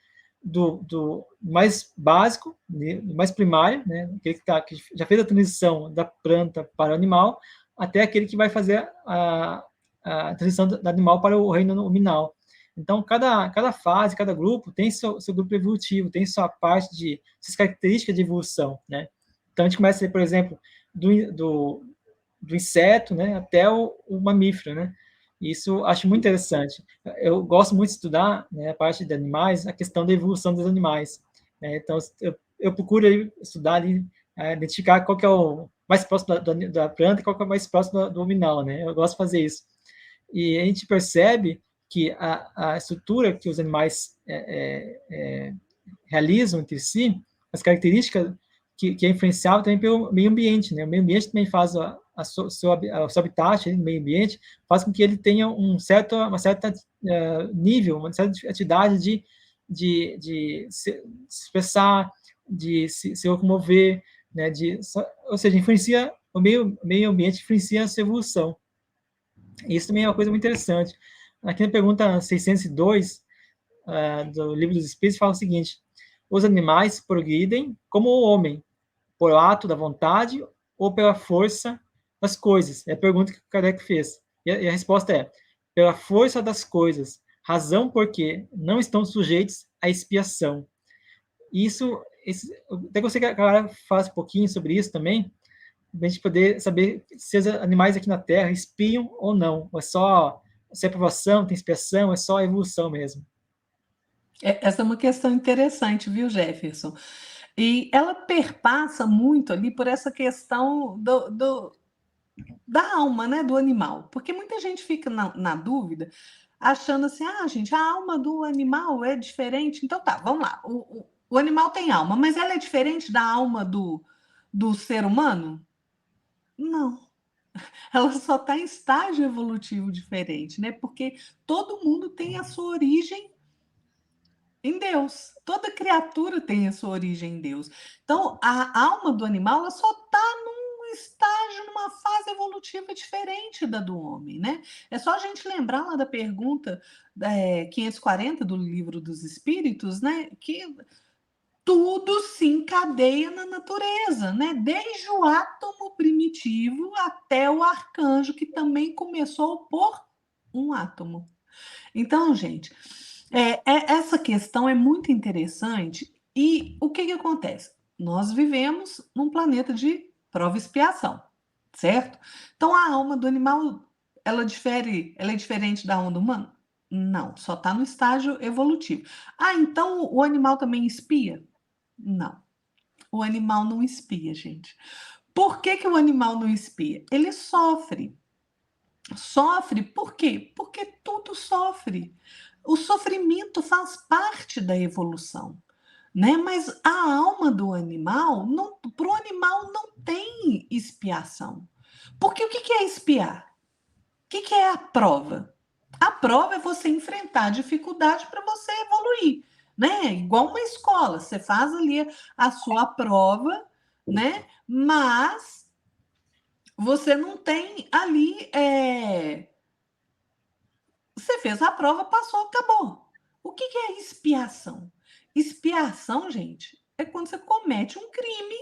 do mais básico, do mais primário, né, aquele que já fez a transição da planta para o animal, até aquele que vai fazer a transição do animal para o reino nominal. Então, cada fase, cada grupo tem seu grupo evolutivo, tem sua parte suas características de evolução, né? Então, a gente começa, por exemplo, do inseto, né, até o mamífero, né? Isso acho muito interessante. Eu gosto muito de estudar, né, a parte de animais, a questão da evolução dos animais. Né? Então, eu procuro estudar ali, identificar qual que é o mais próximo da planta e qual que é o mais próximo do nominal, né? Eu gosto de fazer isso. E a gente percebe que a estrutura que os animais realizam entre si, as características que é influenciável também pelo meio ambiente, né? O meio ambiente também faz o seu habitat, o meio ambiente, faz com que ele tenha uma certa nível, uma certa atividade de se expressar, de se locomover, né? Ou seja, influencia o meio ambiente, influencia a sua evolução. Isso também é uma coisa muito interessante. Aqui na pergunta 602 do Livro dos Espíritos fala o seguinte: os animais progridem como o homem, por ato da vontade ou pela força das coisas? É a pergunta que o Kardec fez. E a resposta é: pela força das coisas, razão porque não estão sujeitos à expiação. Até gostaria que a galera falasse um pouquinho sobre isso também, para a gente poder saber se os animais aqui na Terra espiam ou não. Ou é só se é provação, tem expiação, é só evolução mesmo. Essa é uma questão interessante, viu, Jefferson? E ela perpassa muito ali por essa questão da alma, né, do animal. Porque muita gente fica na dúvida, achando assim, gente, a alma do animal é diferente. Então tá, vamos lá. O animal tem alma, mas ela é diferente da alma do ser humano? Não. Ela só está em estágio evolutivo diferente, né? Porque todo mundo tem a sua origem em Deus. Toda criatura tem a sua origem em Deus. Então, a alma do animal ela só está num estágio, numa fase evolutiva diferente da do homem, né? É só a gente lembrar lá da pergunta 540 do Livro dos Espíritos, né? Que tudo se encadeia na natureza, né? Desde o átomo primitivo até o arcanjo, que também começou por um átomo. Então, gente, essa questão é muito interessante. E o que acontece? Nós vivemos num planeta de prova e expiação, certo? Então, a alma do animal, ela é diferente da alma do humano? Não, só está no estágio evolutivo. Então o animal também espia? Não, o animal não espia, gente. Por que o animal não espia? Ele sofre. Sofre por quê? Porque tudo sofre. O sofrimento faz parte da evolução, né? Mas a alma do animal, para o animal não tem expiação. Porque o que é expiar? O que é a prova? A prova é você enfrentar a dificuldade para você evoluir, né? Igual uma escola, você faz ali a sua prova, né? Mas você não tem ali. Você fez a prova, passou, acabou. O que é expiação? Expiação, gente, é quando você comete um crime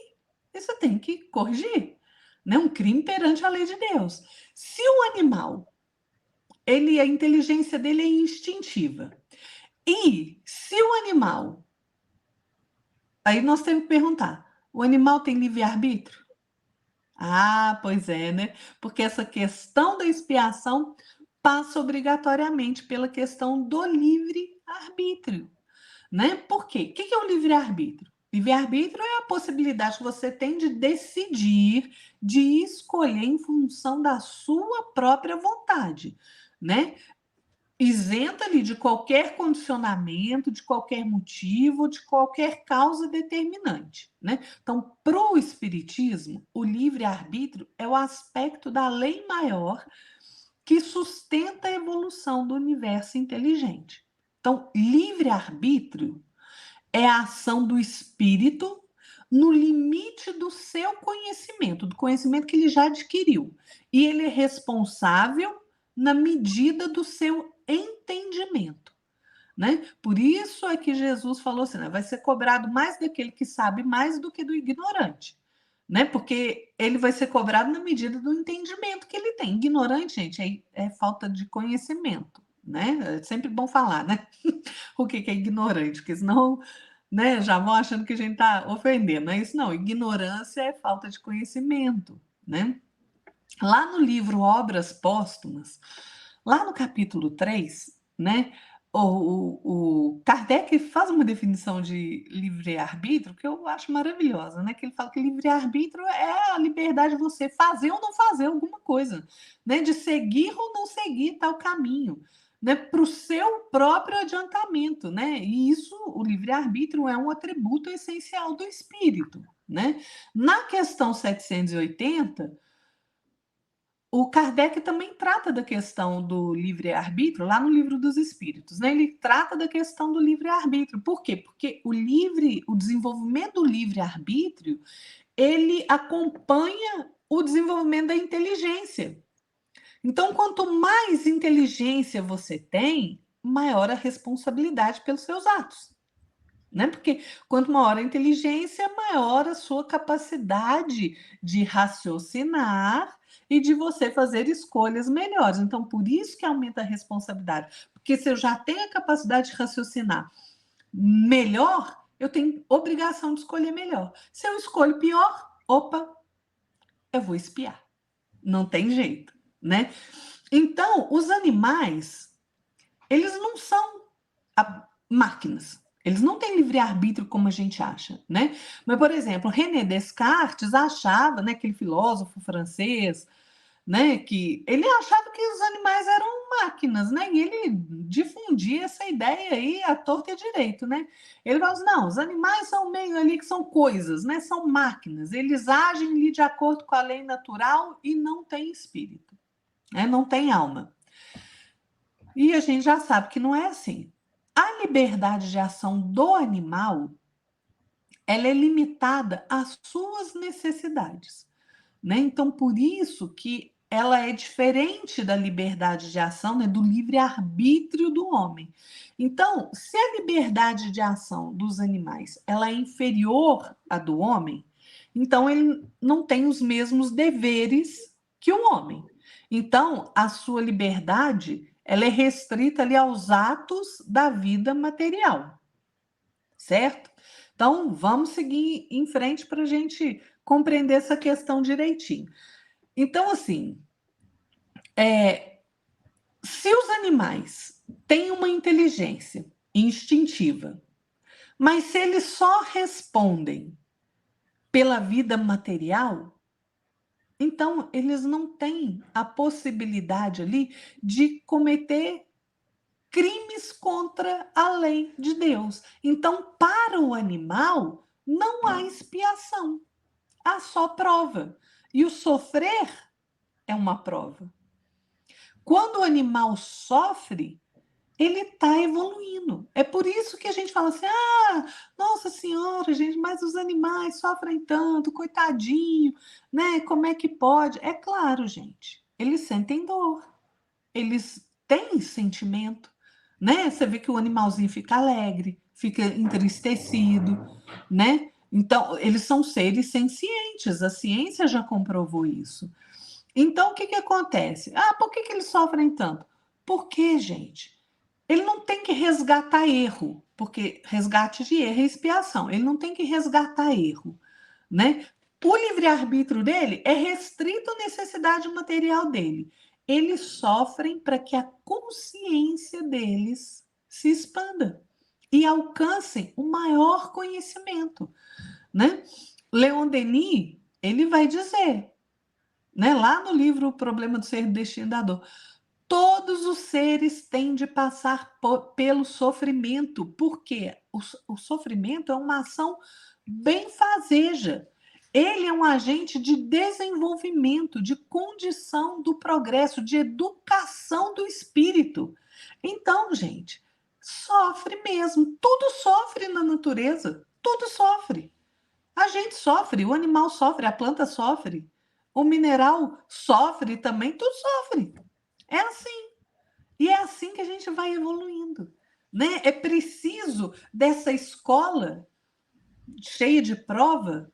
e você tem que corrigir, né? Um crime perante a lei de Deus. Se o animal a inteligência dele é instintiva. E se o animal. Aí nós temos que perguntar: o animal tem livre-arbítrio? Pois é, né? Porque essa questão da expiação passa obrigatoriamente pela questão do livre-arbítrio, né? Por quê? O que é o livre-arbítrio? Livre-arbítrio é a possibilidade que você tem de decidir, de escolher em função da sua própria vontade, né? Isenta ali de qualquer condicionamento, de qualquer motivo, de qualquer causa determinante, né? Então, para o espiritismo, o livre-arbítrio é o aspecto da lei maior que sustenta a evolução do universo inteligente. Então, livre-arbítrio é a ação do espírito no limite do seu conhecimento, do conhecimento que ele já adquiriu. E ele é responsável na medida do seu entendimento, né? Por isso é que Jesus falou assim, né? Vai ser cobrado mais daquele que sabe mais do que do ignorante, né? Porque ele vai ser cobrado na medida do entendimento que ele tem. Ignorante, gente, é falta de conhecimento, né? É sempre bom falar, né? O que é ignorante, porque senão, né, já vão achando que a gente está ofendendo. Não é isso, não. Ignorância é falta de conhecimento, né? Lá no livro Obras Póstumas, lá no capítulo 3, né, o Kardec faz uma definição de livre-arbítrio que eu acho maravilhosa, né? Que ele fala que livre-arbítrio é a liberdade de você fazer ou não fazer alguma coisa, né? De seguir ou não seguir tal caminho, né? Para o seu próprio adiantamento, né? E isso, o livre-arbítrio é um atributo essencial do espírito, né? Na questão 780, o Kardec também trata da questão do livre-arbítrio, lá no Livro dos Espíritos, né? Ele trata da questão do livre-arbítrio. Por quê? Porque o desenvolvimento do livre-arbítrio, ele acompanha o desenvolvimento da inteligência. Então, quanto mais inteligência você tem, maior a responsabilidade pelos seus atos, né? Porque quanto maior a inteligência, maior a sua capacidade de raciocinar e de você fazer escolhas melhores. Então, por isso que aumenta a responsabilidade. Porque se eu já tenho a capacidade de raciocinar melhor, eu tenho obrigação de escolher melhor. Se eu escolho pior, opa, eu vou espiar. Não tem jeito, né? Então, os animais, eles não são máquinas. Eles não têm livre-arbítrio como a gente acha, né? Mas, por exemplo, René Descartes achava, né, aquele filósofo francês, né? Que ele achava que os animais eram máquinas, né? E ele difundia essa ideia aí à torta e à direito, né? Ele falava assim, não, os animais são meio ali que são coisas, né? São máquinas, eles agem ali de acordo com a lei natural e não têm espírito, né? Não tem alma. E a gente já sabe que não é assim. A liberdade de ação do animal, ela é limitada às suas necessidades, né? Então, por isso que ela é diferente da liberdade de ação, né, do livre-arbítrio do homem. Então, se a liberdade de ação dos animais ela é inferior à do homem, então ele não tem os mesmos deveres que o homem. Então, a sua liberdade ela é restrita ali aos atos da vida material, certo? Então, vamos seguir em frente para a gente compreender essa questão direitinho. Então, assim, se os animais têm uma inteligência instintiva, mas se eles só respondem pela vida material, então eles não têm a possibilidade ali de cometer crimes contra a lei de Deus. Então, para o animal, não há expiação, há só prova. E o sofrer é uma prova. Quando o animal sofre, ele está evoluindo. É por isso que a gente fala assim: ah, nossa senhora, gente, mas os animais sofrem tanto, coitadinho, né? Como é que pode? É claro, gente, eles sentem dor, eles têm sentimento, né? Você vê que o animalzinho fica alegre, fica entristecido, né? Então, eles são seres sencientes, a ciência já comprovou isso. Então, o que acontece? Ah, por que eles sofrem tanto? Porque, gente, ele não tem que resgatar erro, porque resgate de erro é expiação. Ele não tem que resgatar erro, né? O livre-arbítrio dele é restrito à necessidade material dele. Eles sofrem para que a consciência deles se expanda e alcancem o maior conhecimento, né? Leon Denis, ele vai dizer, né, lá no livro O Problema do Ser e do Destino da Dor, todos os seres têm de passar pelo sofrimento, porque o sofrimento é uma ação benfazeja. Ele é um agente de desenvolvimento, de condição do progresso, de educação do espírito. Então, gente, sofre mesmo. Tudo sofre na natureza. Tudo sofre. A gente sofre, o animal sofre, a planta sofre, o mineral sofre também, tudo sofre. É assim. E é assim que a gente vai evoluindo, né? É preciso dessa escola cheia de prova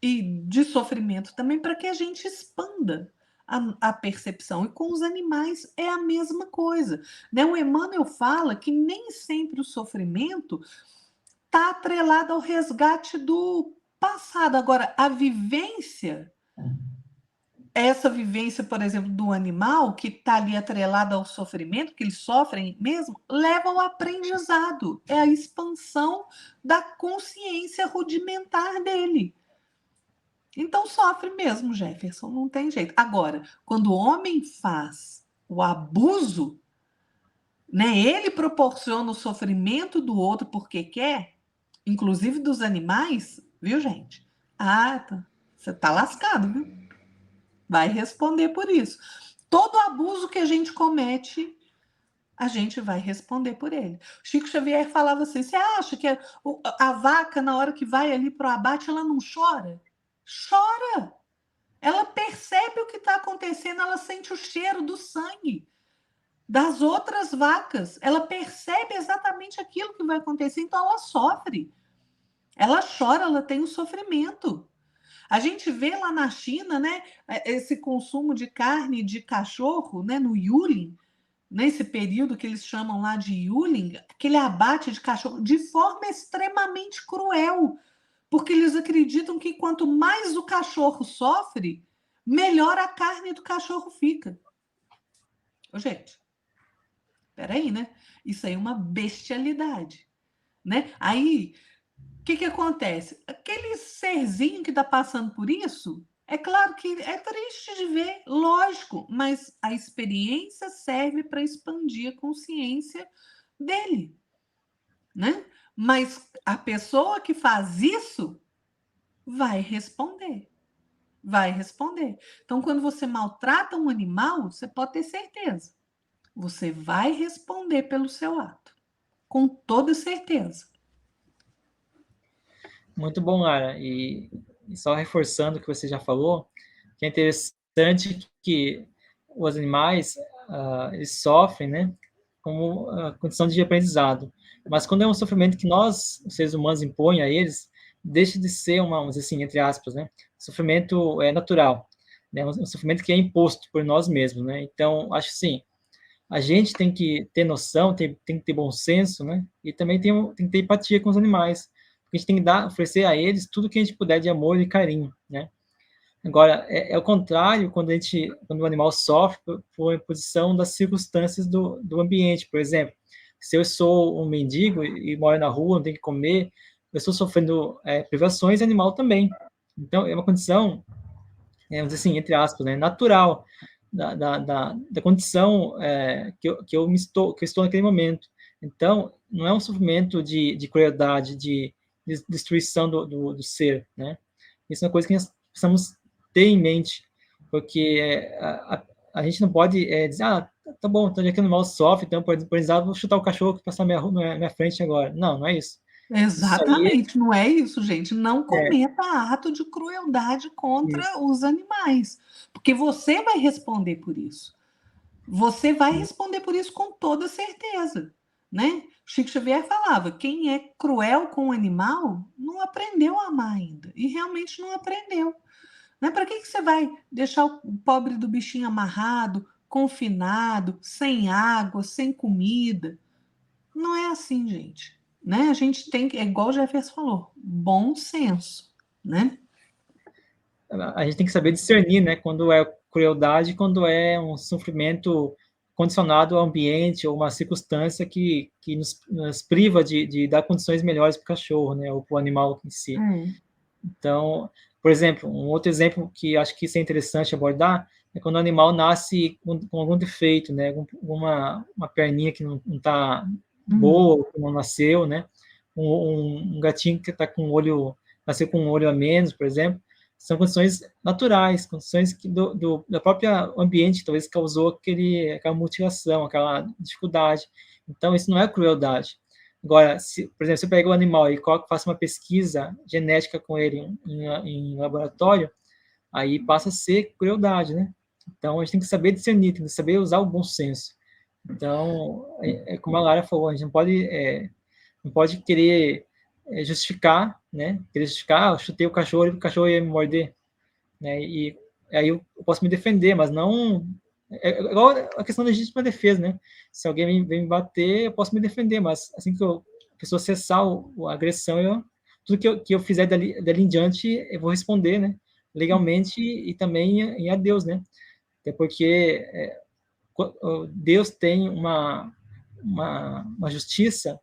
e de sofrimento também para que a gente expanda a percepção. E com os animais é a mesma coisa, né? O Emmanuel fala que nem sempre o sofrimento está atrelado ao resgate do passado. Agora, a vivência, essa vivência, por exemplo, do animal, que está ali atrelada ao sofrimento, que eles sofrem mesmo, leva ao aprendizado. É a expansão da consciência rudimentar dele. Então sofre mesmo, Jefferson, não tem jeito. Agora, quando o homem faz o abuso, né, ele proporciona o sofrimento do outro porque quer, inclusive dos animais, viu, gente? Ah, você tá lascado, viu? Vai responder por isso. Todo abuso que a gente comete, a gente vai responder por ele. Chico Xavier falava assim: você acha que a vaca, na hora que vai ali para o abate, ela não chora? Chora! Ela percebe o que está acontecendo, ela sente o cheiro do sangue das outras vacas. Ela percebe exatamente aquilo que vai acontecer, então ela sofre. Ela chora, ela tem um sofrimento. A gente vê lá na China, né, esse consumo de carne de cachorro, né, no Yulin, nesse período que eles chamam lá de Yulin, aquele abate de cachorro de forma extremamente cruel, porque eles acreditam que quanto mais o cachorro sofre, melhor a carne do cachorro fica. Ô, gente, peraí, né? Isso aí é uma bestialidade, né? Aí, o que acontece? Aquele serzinho que está passando por isso, É claro que é triste de ver, lógico, mas a experiência serve para expandir a consciência dele, né? Mas a pessoa que faz isso vai responder. Vai responder. Então, quando você maltrata um animal, você pode ter certeza. Você vai responder pelo seu ato. Com toda certeza. Muito bom, Lara. E só reforçando o que você já falou, que é interessante que os animais, eles sofrem, né, como condição de aprendizado. Mas quando é um sofrimento que nós, os seres humanos, impõe a eles, deixa de ser uma, vamos dizer assim, entre aspas, né, sofrimento natural, né, um sofrimento que é imposto por nós mesmos, né. Então, acho assim, a gente tem que ter noção, tem que ter bom senso, né? E também tem que ter empatia com os animais. Porque a gente tem que oferecer a eles tudo que a gente puder de amor e carinho, né? Agora, é o contrário quando o animal sofre por imposição das circunstâncias do ambiente. Por exemplo, se eu sou um mendigo e moro na rua, não tenho que comer, eu estou sofrendo privações, e o animal também. Então, é uma condição, vamos dizer assim, entre aspas, né, natural da condição que eu estou naquele momento. Então, não é um sofrimento de crueldade, de destruição do ser, né? Isso é uma coisa que nós precisamos ter em mente, porque a gente não pode dizer, tá bom, então já que o animal sofre, então, por exemplo, vou chutar o cachorro que passar minha frente agora. Não, não é isso. Isso aí Exatamente, não é isso, gente. Não é, cometa ato de crueldade contra isso, os animais, porque você vai responder por isso. Você vai responder por isso com toda certeza, né? Chico Xavier falava: quem é cruel com o animal não aprendeu a amar ainda, e realmente não aprendeu. Né? Para que você vai deixar o pobre do bichinho amarrado, confinado, sem água, sem comida? Não é assim, gente. Né? A gente tem que, é igual o Jefferson falou, bom senso, né? a gente tem que saber discernir, né, quando é crueldade, quando é um sofrimento condicionado ao ambiente ou uma circunstância que nos priva de dar condições melhores para o cachorro, né, ou para o animal em si. É. Então, por exemplo, um outro exemplo que acho que isso é interessante abordar é quando o animal nasce com algum defeito, né, uma perninha que não está Uhum. boa, que não nasceu, né, um gatinho que está com o olho, nasceu com um olho a menos, por exemplo, são condições naturais, condições da própria ambiente, talvez causou aquela mutilação, aquela dificuldade. Então, isso não é crueldade. Agora, por exemplo, se eu pego o animal e faço uma pesquisa genética com ele em laboratório, aí passa a ser crueldade, né? Então, a gente tem que saber discernir, tem que saber usar o bom senso. Então, como a Lara falou, a gente não pode querer justificar, né? Querer justificar, eu chutei o cachorro ia me morder, né? E aí eu posso me defender, mas não... É igual a questão da legítima defesa, né? Se alguém vem me bater, eu posso me defender, mas assim que a pessoa cessar a agressão, tudo que eu fizer dali em diante, eu vou responder, né? Legalmente e também em a Deus, né? Até porque Deus tem uma justiça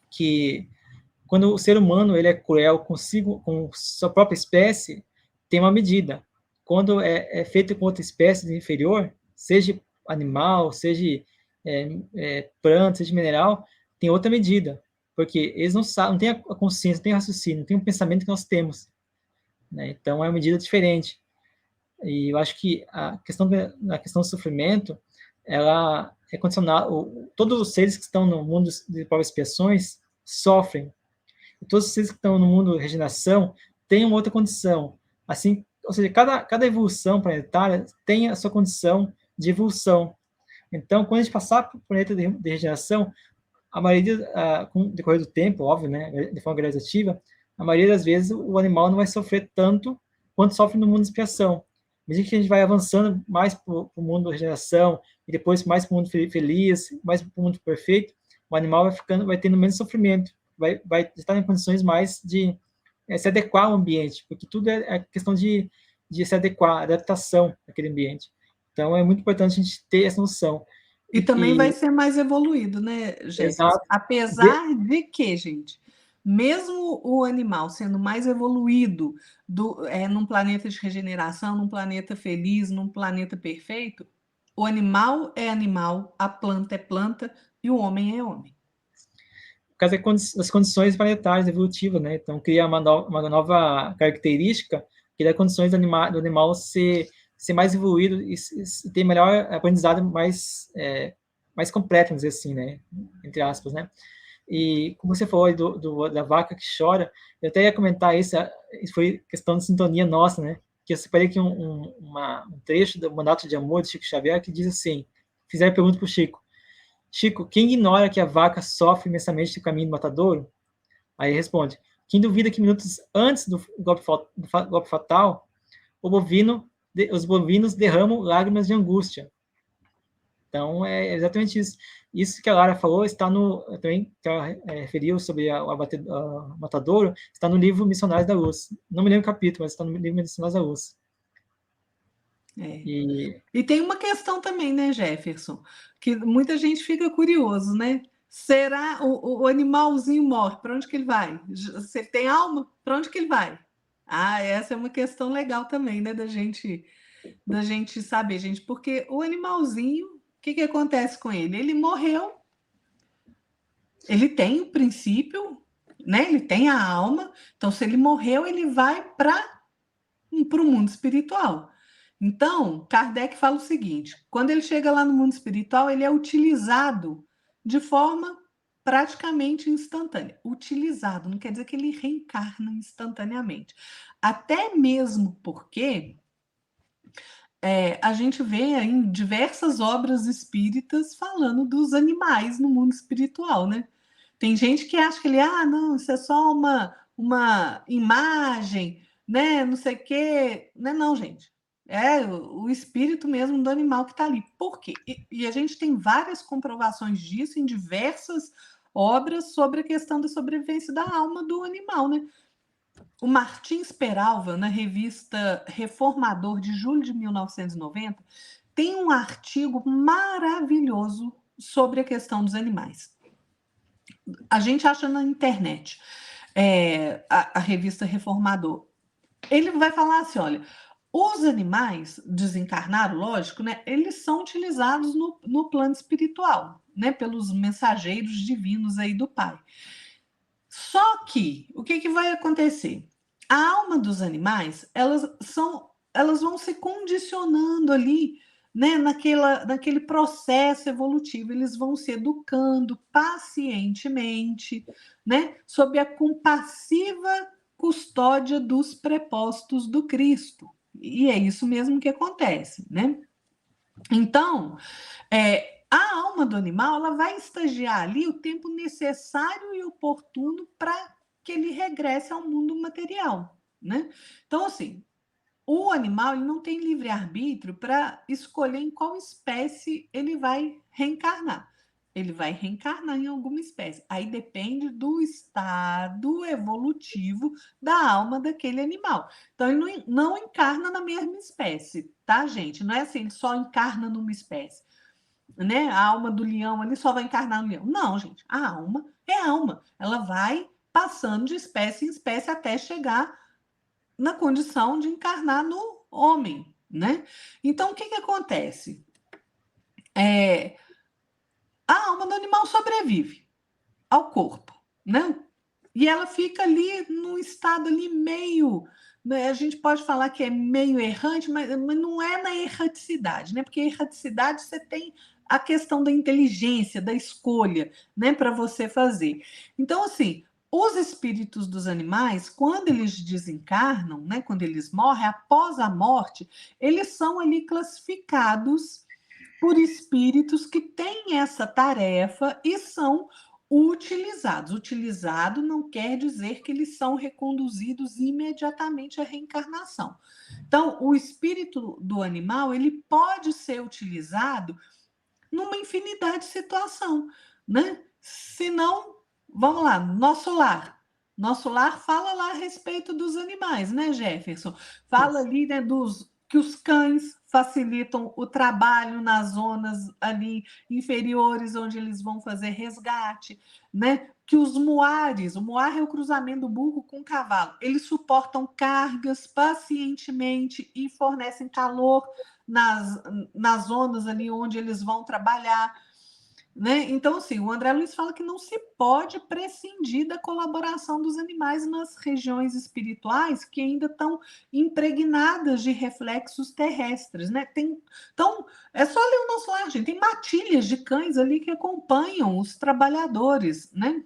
que, quando o ser humano ele é cruel consigo, com sua própria espécie, tem uma medida. Quando é feito com outra espécie inferior, seja animal, seja planta, seja mineral, tem outra medida, porque eles não sabem, não têm a consciência, não têm raciocínio, não têm o pensamento que nós temos, né? Então é uma medida diferente. E eu acho que a questão do sofrimento, ela é condicionada. Todos os seres que estão no mundo de provas e expiações sofrem. E todos os seres que estão no mundo de regeneração têm uma outra condição. Assim, ou seja, cada evolução planetária tem a sua condição de evolução. Então, quando a gente passar para o planeta de regeneração, a maioria, com o decorrer do tempo, óbvio, né, de forma gradativa, a maioria das vezes o animal não vai sofrer tanto quanto sofre no mundo de expiação. À medida que a gente vai avançando mais para o mundo da regeneração, e depois mais para o mundo feliz, mais para o mundo perfeito, o animal vai tendo menos sofrimento, vai estar em condições mais de se adequar ao ambiente, porque tudo é questão de se adequar, adaptação àquele ambiente. Então, é muito importante a gente ter essa noção. E também vai E ser mais evoluído, né, Jefferson? exato. Apesar de que, gente, mesmo o animal sendo mais evoluído num planeta de regeneração, num planeta feliz, num planeta perfeito, o animal é animal, a planta é planta e o homem é homem. Por causa das condições planetárias evolutivas, né? Então, cria uma nova característica que dá condições do animal ser mais evoluído e ter melhor aprendizado mais completo, vamos dizer assim, né? Entre aspas, né? E como você falou da vaca que chora, eu até ia comentar isso foi questão de sintonia nossa, né? Que eu separei aqui um trecho do Mandato de Amor de Chico Xavier que diz assim: fizeram a pergunta para o Chico: Chico, quem ignora que a vaca sofre imensamente no caminho do matadouro? Aí ele responde: quem duvida que minutos antes do golpe fatal, os bovinos derramam lágrimas de angústia. Então, é exatamente isso. Isso que a Lara falou está também, que ela referiu sobre a Matadouro, está no livro Missionários da Luz. Não me lembro o capítulo, mas está no livro Missionários da Luz. E tem uma questão também, né, Jefferson, que muita gente fica curioso, né? Será o animalzinho morre? Para onde que ele vai? Se ele tem alma, para onde que ele vai? Ah, essa é uma questão legal também, né, da gente saber, gente, porque o animalzinho, o que acontece com ele? Ele morreu, ele tem o princípio, né? Ele tem a alma, então se ele morreu, ele vai para o mundo espiritual. Então, Kardec fala o seguinte: quando ele chega lá no mundo espiritual, ele é utilizado de forma praticamente instantânea. Utilizado não quer dizer que ele reencarna instantaneamente. Até mesmo porque a gente vê em diversas obras espíritas falando dos animais no mundo espiritual, né? Tem gente que acha que não, isso é só uma imagem, né? Não sei o quê. Não é não, gente. É o espírito mesmo do animal que está ali. Por quê? E a gente tem várias comprovações disso em diversas obras sobre a questão da sobrevivência da alma do animal, né? O Martins Peralva, na revista Reformador de julho de 1990, tem um artigo maravilhoso sobre a questão dos animais. A gente acha na internet, a revista Reformador. Ele vai falar assim, olha, os animais desencarnados, lógico, né, eles são utilizados no plano espiritual, né, pelos mensageiros divinos aí do Pai. Só que, o que vai acontecer? A alma dos animais, elas vão se condicionando ali, né, naquele processo evolutivo, eles vão se educando pacientemente, né, sob a compassiva custódia dos prepostos do Cristo. E é isso mesmo que acontece, né? Então, a alma do animal, ela vai estagiar ali o tempo necessário e oportuno para que ele regresse ao mundo material, né? Então, assim, o animal ele não tem livre-arbítrio para escolher em qual espécie ele vai reencarnar. Ele vai reencarnar em alguma espécie. Aí depende do estado evolutivo da alma daquele animal. Então, ele não encarna na mesma espécie, tá, gente? Não é assim, ele só encarna numa espécie, né? A alma do leão ali só vai encarnar no leão. Não, gente. A alma é alma. Ela vai passando de espécie em espécie até chegar na condição de encarnar no homem, né? Então, o que acontece? A alma do animal sobrevive ao corpo, né? E ela fica ali num estado ali meio, né? A gente pode falar que é meio errante, mas não é na erraticidade, né? Porque a erraticidade você tem a questão da inteligência, da escolha, né, para você fazer. Então, assim, os espíritos dos animais, quando eles desencarnam, né, quando eles morrem, após a morte, eles são ali classificados por espíritos que têm essa tarefa e são utilizados. Utilizado não quer dizer que eles são reconduzidos imediatamente à reencarnação. Então, o espírito do animal, ele pode ser utilizado numa infinidade de situação, né? Se não, vamos lá, nosso lar. Nosso lar fala lá a respeito dos animais, né, Jefferson? Fala ali, né, que os cães facilitam o trabalho nas zonas ali inferiores onde eles vão fazer resgate, né? que os muares, o muar é o cruzamento do burro com o cavalo, eles suportam cargas pacientemente e fornecem calor nas zonas ali onde eles vão trabalhar, né? Então, assim, o André Luiz fala que não se pode prescindir da colaboração dos animais nas regiões espirituais que ainda estão impregnadas de reflexos terrestres, né? Então, é só ler o nosso lar, gente. Tem matilhas de cães ali que acompanham os trabalhadores, né?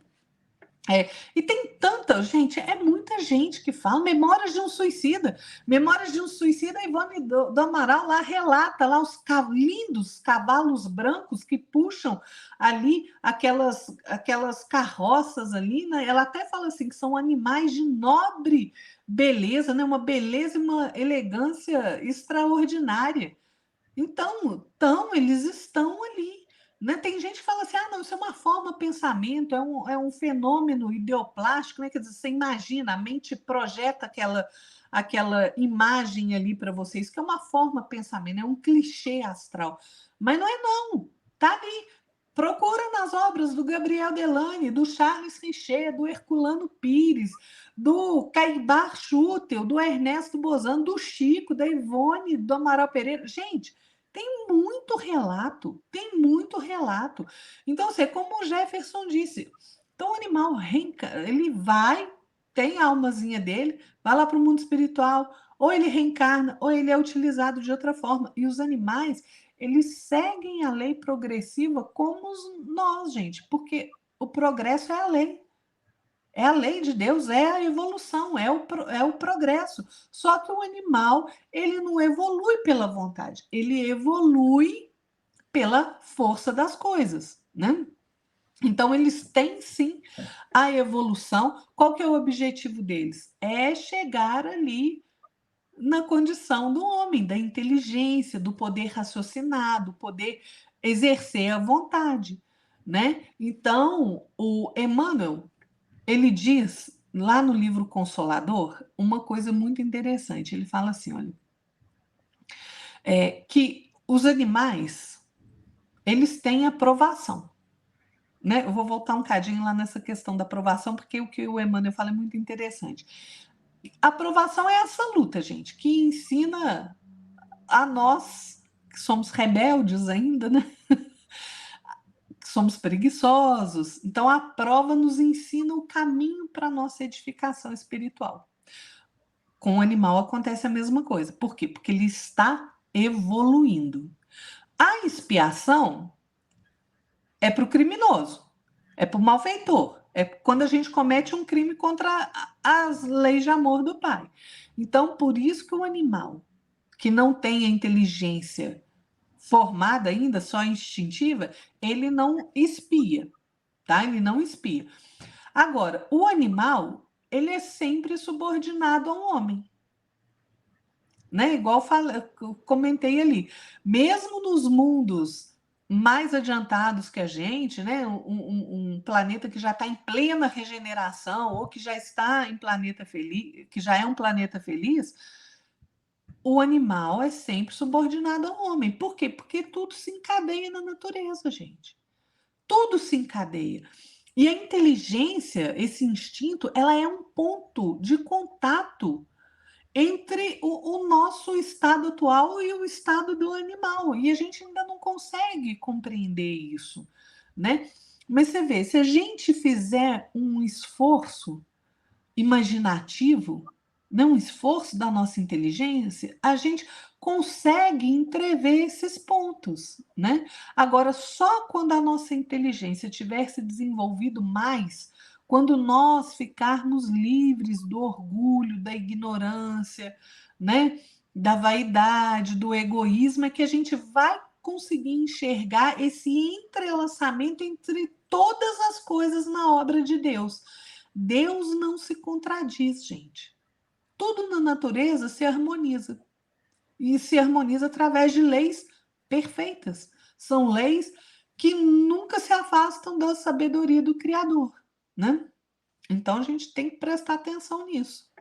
E tem tanta gente, é muita gente que fala Memórias de um Suicida. Memórias de um Suicida, a Ivone do Amaral lá relata lá os lindos cavalos brancos que puxam ali aquelas carroças ali, né? Ela até fala assim que são animais de nobre beleza, né? Uma beleza e uma elegância extraordinária. Então, eles estão ali. Né? Tem gente que fala assim, não, isso é uma forma de pensamento, é um fenômeno ideoplástico, né? Quer dizer, você imagina, a mente projeta aquela imagem ali para vocês, que é uma forma de pensamento, é um clichê astral. Mas não é não, tá ali. Procura nas obras do Gabriel Delany, do Charles Richer, do Herculano Pires, do Caibar Schutel, do Ernesto Bozano, do Chico, da Ivone, do Amaral Pereira. Gente, tem muito relato, tem muito relato. Então, assim, como o Jefferson disse, então o animal ele vai, tem a almazinha dele, vai lá para o mundo espiritual, ou ele reencarna, ou ele é utilizado de outra forma. E os animais, eles seguem a lei progressiva como nós, gente, porque o progresso é a lei. É a lei de Deus, é a evolução, é o progresso. Só que o animal, ele não evolui pela vontade, ele evolui pela força das coisas, né? Então, eles têm, sim, a evolução. Qual que é o objetivo deles? É chegar ali na condição do homem, da inteligência, do poder raciocinar, do poder exercer a vontade, né? Então, o Emmanuel, ele diz lá no livro Consolador uma coisa muito interessante. Ele fala assim, olha, que os animais, eles têm aprovação, né? Eu vou voltar um cadinho lá nessa questão da aprovação, porque o que o Emmanuel fala é muito interessante. A aprovação é essa luta, gente, que ensina a nós, que somos rebeldes ainda, né? Que somos preguiçosos. Então, a prova nos ensina o caminho para a nossa edificação espiritual. Com o animal acontece a mesma coisa. Por quê? Porque ele está evoluindo. A expiação é para o criminoso, é para o malfeitor, é quando a gente comete um crime contra as leis de amor do Pai. Então, por isso que o animal que não tem a inteligência formada ainda, só instintiva, ele não expia, tá? Ele não expia. Agora, o animal, ele é sempre subordinado ao homem. Né? Igual comentei ali, mesmo nos mundos mais adiantados que a gente, né? Um planeta que já está em plena regeneração ou que já está em planeta feliz, que já é um planeta feliz, o animal é sempre subordinado ao homem. Por quê? Porque tudo se encadeia na natureza, gente. Tudo se encadeia. E a inteligência, esse instinto, ela é um ponto de contato entre o nosso estado atual e o estado do animal. E a gente ainda não consegue compreender isso, né? Mas você vê, se a gente fizer um esforço imaginativo, né, um esforço da nossa inteligência, a gente consegue entrever esses pontos, né? Agora, só quando a nossa inteligência tiver se desenvolvido mais, quando nós ficarmos livres do orgulho, da ignorância, né, da vaidade, do egoísmo, é que a gente vai conseguir enxergar esse entrelaçamento entre todas as coisas na obra de Deus. Deus não se contradiz, gente. Tudo na natureza se harmoniza. E se harmoniza através de leis perfeitas. São leis que nunca se afastam da sabedoria do Criador, né? Então a gente tem que prestar atenção nisso.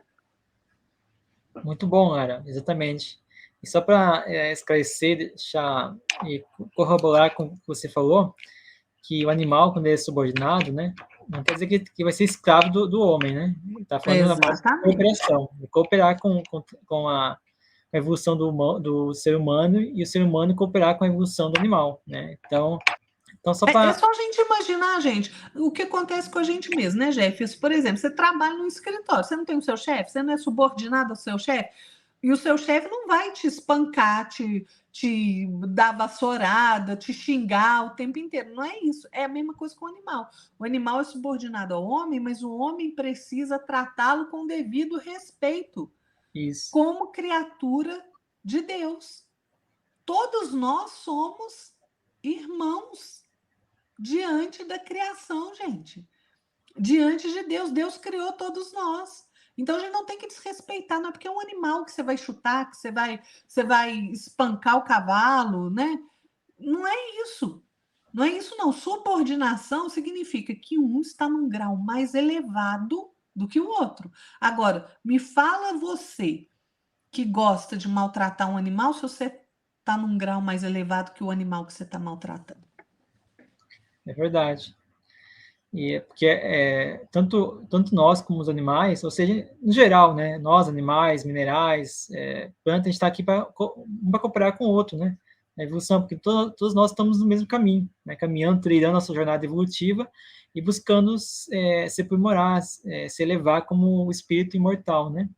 Muito bom, Lara, exatamente. E só para esclarecer, deixar e corroborar com o que você falou, que o animal, quando ele é subordinado, né, Não quer dizer que vai ser escravo do homem, né? Está falando na parte de Exatamente. cooperação, de cooperar com a evolução do ser humano e o ser humano cooperar com a evolução do animal, né? Então só É para... só a gente imaginar, gente, o que acontece com a gente mesmo, né, Jeff? Por exemplo, você trabalha no escritório, você não tem o seu chefe, você não é subordinado ao seu chefe, e o seu chefe não vai te espancar, te dar vassourada, te xingar o tempo inteiro. Não é isso. É a mesma coisa com o animal. O animal é subordinado ao homem, mas o homem precisa tratá-lo com devido respeito, Isso. como criatura de Deus. Todos nós somos irmãos diante da criação, gente. Diante de Deus. Deus criou todos nós. Então a gente não tem que desrespeitar, não é porque é um animal que você vai chutar, que você vai espancar o cavalo, né? Não é isso. Não é isso, não. Subordinação significa que um está num grau mais elevado do que o outro. Agora, me fala você que gosta de maltratar um animal se você está num grau mais elevado que o animal que você está maltratando. É verdade. E porque tanto nós como os animais, ou seja, no geral, né? Nós, animais, minerais, plantas, a gente está aqui para cooperar com o outro, né? A evolução, porque todos nós estamos no mesmo caminho, né? Caminhando, trilhando nossa jornada evolutiva e buscando se aprimorar, se elevar como o espírito imortal, né?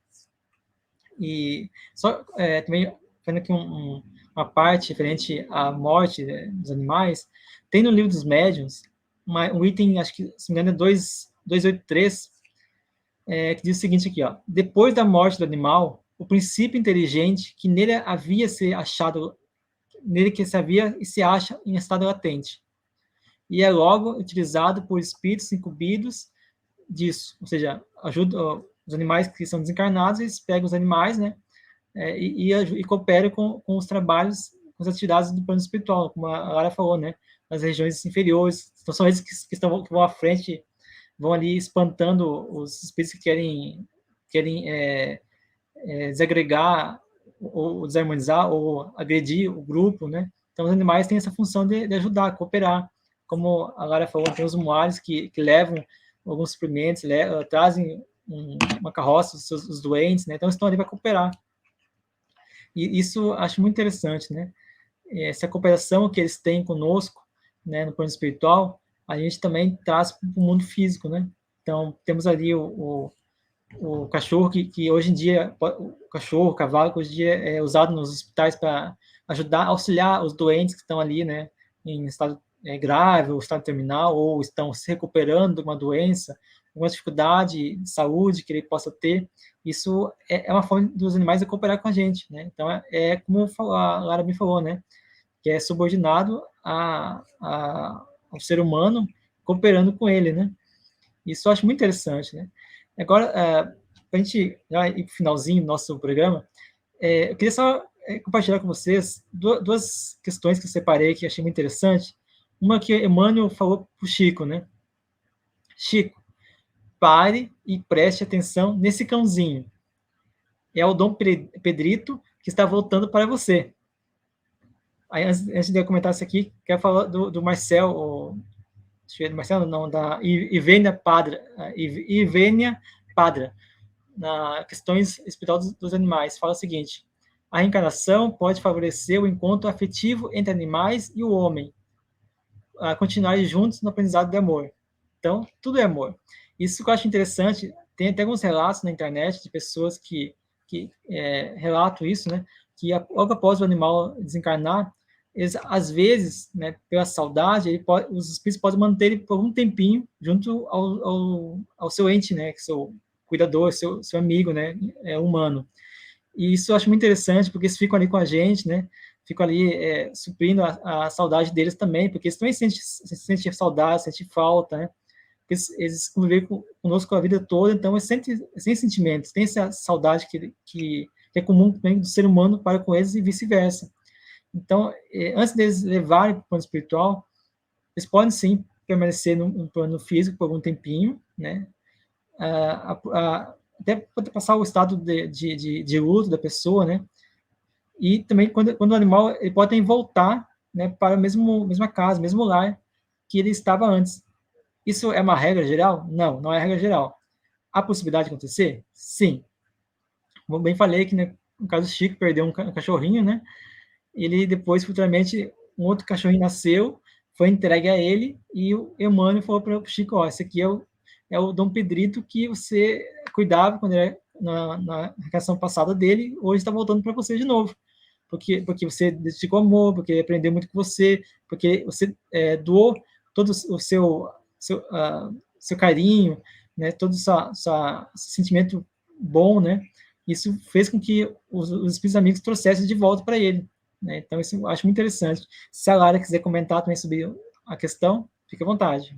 E só também fazendo aqui uma parte referente à morte, né, dos animais, tem no livro dos médiuns um item, acho que, se não me engano, é 283, que diz o seguinte aqui, ó: depois da morte do animal, o princípio inteligente que nele havia se achado, nele que se havia e se acha em estado latente, e é logo utilizado por espíritos incumbidos disso, ou seja, ajuda os animais que são desencarnados, eles pegam os animais, né, e cooperam com os trabalhos, com as atividades do plano espiritual, como a Lara falou, né, nas regiões inferiores. Então, são eles que vão à frente, vão ali espantando os espíritos que querem desagregar ou desarmonizar ou agredir o grupo, né? Então, os animais têm essa função de ajudar, cooperar. Como a Lara falou, tem os muares que levam alguns suprimentos, trazem uma carroça, os doentes, né? Então, estão ali para cooperar. E isso acho muito interessante, né? Essa cooperação que eles têm conosco, né, no plano espiritual, a gente também traz para o mundo físico, né? Então, temos ali o cachorro que hoje em dia, o cachorro, o cavalo, que hoje em dia é usado nos hospitais para ajudar, auxiliar os doentes que estão ali, né, em estado grave, ou estado terminal, ou estão se recuperando de uma doença, alguma dificuldade de saúde que ele possa ter. Isso é uma forma dos animais de cooperar com a gente, né? Então, como a Lara me falou, né, que é subordinado ao ser humano, cooperando com ele, né? Isso eu acho muito interessante, né? Agora, para a gente já ir para o finalzinho do nosso programa, eu queria só compartilhar com vocês duas questões que eu separei que eu achei muito interessante. Uma que Emmanuel falou para o Chico, né? Chico, pare e preste atenção nesse cãozinho. É o Dom Pedrito que está voltando para você. Aí, antes de eu comentar isso aqui, quero falar do Marcel, Marcelo não, da Ivênia Padra, Ivênia Padra, na Questões Espirituais dos Animais, fala o seguinte: a reencarnação pode favorecer o encontro afetivo entre animais e o homem, a continuarem juntos no aprendizado de amor. Então, tudo é amor. Isso que eu acho interessante, tem até alguns relatos na internet de pessoas que relatam isso, né, que logo após o animal desencarnar, eles, às vezes, né, pela saudade, os espíritos podem manter ele por um tempinho junto ao seu ente, né, seu cuidador, seu amigo, né, humano. E isso eu acho muito interessante, porque eles ficam ali com a gente, né, ficam ali suprindo a saudade deles também, porque eles também sentem saudade, sentem falta, né, eles conviveram conosco a vida toda, então eles sentem sentimentos, tem essa saudade que é comum também do ser humano para com eles e vice-versa. Então, antes deles levarem para o plano espiritual, eles podem sim permanecer no plano físico por algum tempinho, né? Até poder passar o estado de luto da pessoa, né? E também quando o animal ele pode voltar, né, para a mesma casa, mesmo lar que ele estava antes. Isso é uma regra geral? Não, não é regra geral. Há possibilidade de acontecer? Sim. Como bem falei que, né, no caso do Chico, perdeu um cachorrinho, né? Ele depois, futuramente, um outro cachorrinho nasceu, foi entregue a ele, e o Emmanuel falou para o Chico, ó, esse aqui é o Dom Pedrito que você cuidava quando era na reencarnação passada dele, hoje está voltando para você de novo. Porque você dedicou amor, porque ele aprendeu muito com você, porque você doou todo o seu carinho, né, todo o seu sentimento bom, né? Isso fez com que os espíritos amigos trouxessem de volta para ele. Né? Então, isso eu acho muito interessante. Se a Lara quiser comentar também sobre a questão, fique à vontade.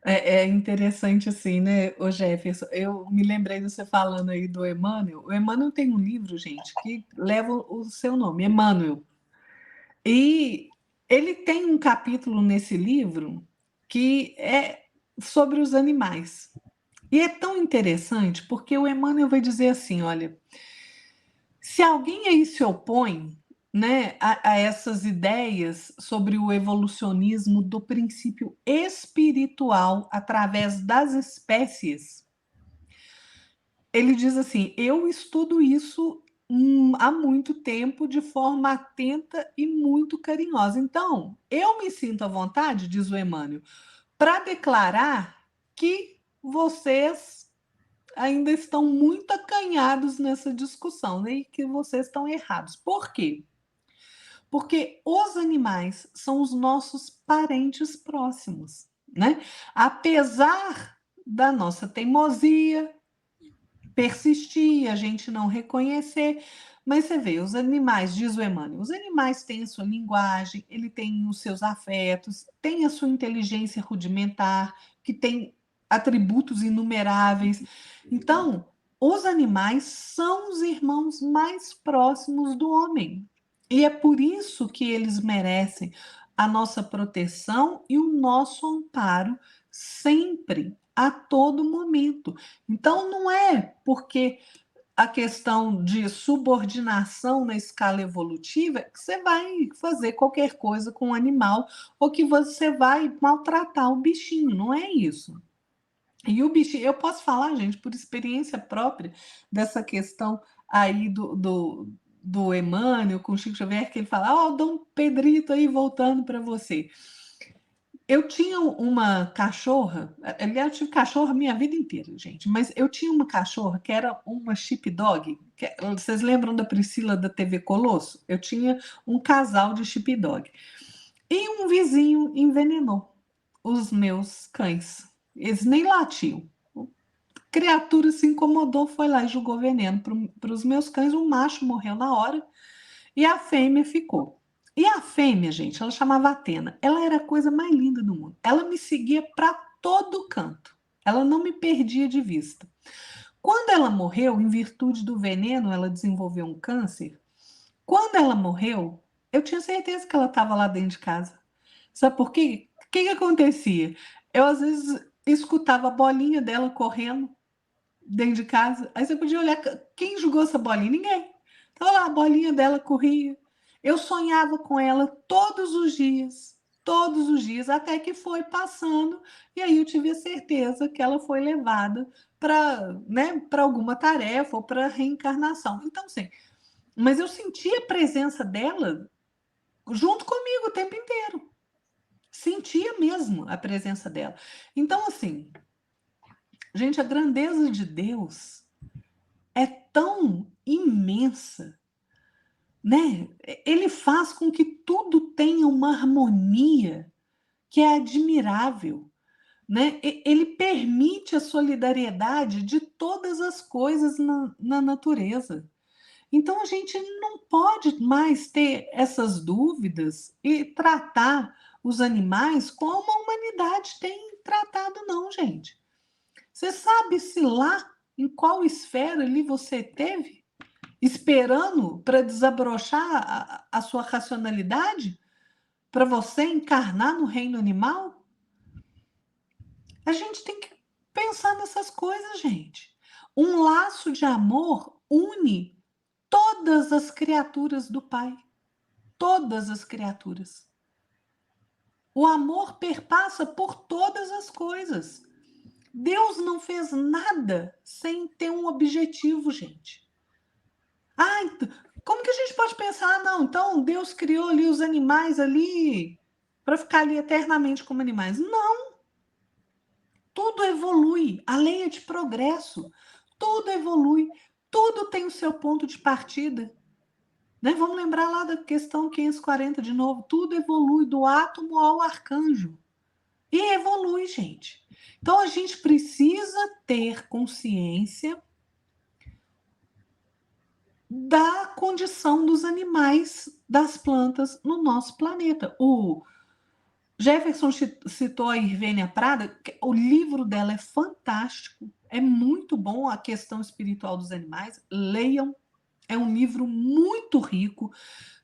É interessante assim, né, ô Jefferson? Eu me lembrei de você falando aí do Emmanuel. O Emmanuel tem um livro, gente, que leva o seu nome, Emmanuel. E ele tem um capítulo nesse livro que é sobre os animais. E é tão interessante porque o Emmanuel vai dizer assim: olha, se alguém aí se opõe, né, a essas ideias sobre o evolucionismo do princípio espiritual através das espécies, ele diz assim: eu estudo isso há muito tempo de forma atenta e muito carinhosa. Então, eu me sinto à vontade, diz o Emmanuel, para declarar que vocês ainda estão muito acanhados nessa discussão, né? E que vocês estão errados. Por quê? Porque os animais são os nossos parentes próximos, né? Apesar da nossa teimosia persistir, a gente não reconhecer, mas você vê, os animais, diz o Emmanuel, os animais têm a sua linguagem, ele tem os seus afetos, tem a sua inteligência rudimentar, que tem atributos inumeráveis. Então, os animais são os irmãos mais próximos do homem. E é por isso que eles merecem a nossa proteção e o nosso amparo sempre, a todo momento. Então, não é porque a questão de subordinação na escala evolutiva que você vai fazer qualquer coisa com o animal ou que você vai maltratar o bichinho, não é isso. E o bichinho, eu posso falar, gente, por experiência própria, dessa questão aí do Emmanuel com o Chico Xavier, que ele fala: ó, oh, Dom Pedrito aí voltando para você. Eu tinha uma cachorra, aliás, eu tive cachorra a minha vida inteira, gente, mas eu tinha uma cachorra que era uma sheepdog. Vocês lembram da Priscila da TV Colosso? Eu tinha um casal de sheepdog. E um vizinho envenenou os meus cães. Eles nem latiam. A criatura se incomodou, foi lá e jogou veneno para os meus cães. O macho morreu na hora e a fêmea ficou. E a fêmea, gente, ela chamava Atena. Ela era a coisa mais linda do mundo. Ela me seguia para todo canto. Ela não me perdia de vista. Quando ela morreu, em virtude do veneno, ela desenvolveu um câncer. Quando ela morreu, eu tinha certeza que ela estava lá dentro de casa. Sabe por quê? O que acontecia? Eu, às vezes, escutava a bolinha dela correndo dentro de casa. Aí você podia olhar, quem jogou essa bolinha? Ninguém. Então lá, a bolinha dela corria. Eu sonhava com ela todos os dias, até que foi passando, e aí eu tive a certeza que ela foi levada para, né, para alguma tarefa ou para reencarnação. Então, sim, mas eu sentia a presença dela junto comigo o tempo inteiro. Sentia mesmo a presença dela. Então, assim, gente, a grandeza de Deus é tão imensa, né? Ele faz com que tudo tenha uma harmonia que é admirável, né? Ele permite a solidariedade de todas as coisas na natureza. Então a gente não pode mais ter essas dúvidas e tratar os animais como a humanidade tem tratado, não, gente. Você sabe se lá em qual esfera ali você teve? Esperando para desabrochar a sua racionalidade? Para você encarnar no reino animal? A gente tem que pensar nessas coisas, gente. Um laço de amor une todas as criaturas do Pai. Todas as criaturas. O amor perpassa por todas as coisas. Deus não fez nada sem ter um objetivo, gente. Como que a gente pode pensar, não, então Deus criou ali os animais ali para ficar ali eternamente como animais? Não. Tudo evolui. A lei é de progresso. Tudo evolui. Tudo tem o seu ponto de partida. Né? Vamos lembrar lá da questão 540 de novo. Tudo evolui do átomo ao arcanjo. E evolui, gente. Então a gente precisa ter consciência da condição dos animais, das plantas no nosso planeta. O Jefferson citou a Irvênia Prada, o livro dela é fantástico, é muito bom a questão espiritual dos animais. Leiam, é um livro muito rico,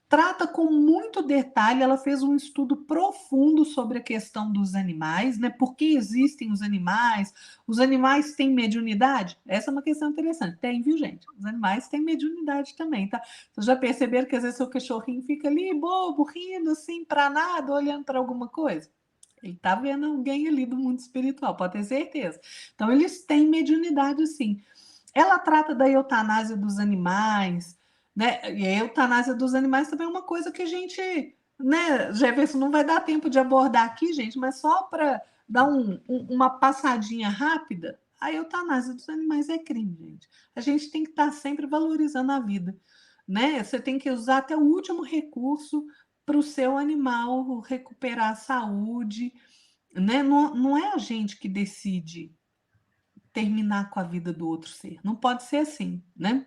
trata com muito detalhe. Ela fez um estudo profundo sobre a questão dos animais, né? Por que existem os animais? Os animais têm mediunidade? Essa é uma questão interessante. Tem, viu, gente? Os animais têm mediunidade também, tá? Vocês já perceberam que às vezes seu cachorrinho fica ali, bobo, rindo, assim, para nada, olhando para alguma coisa? Ele está vendo alguém ali do mundo espiritual, pode ter certeza. Então, eles têm mediunidade, sim. Ela trata da eutanásia dos animais, né? E a eutanásia dos animais também é uma coisa que a gente, né, Jefferson, não vai dar tempo de abordar aqui, gente, mas só para dar uma passadinha rápida, a eutanásia dos animais é crime, gente. A gente tem que estar sempre valorizando a vida, né? Você tem que usar até o último recurso para o seu animal recuperar a saúde, né? Não, não é a gente que decide terminar com a vida do outro ser. Não pode ser assim, né?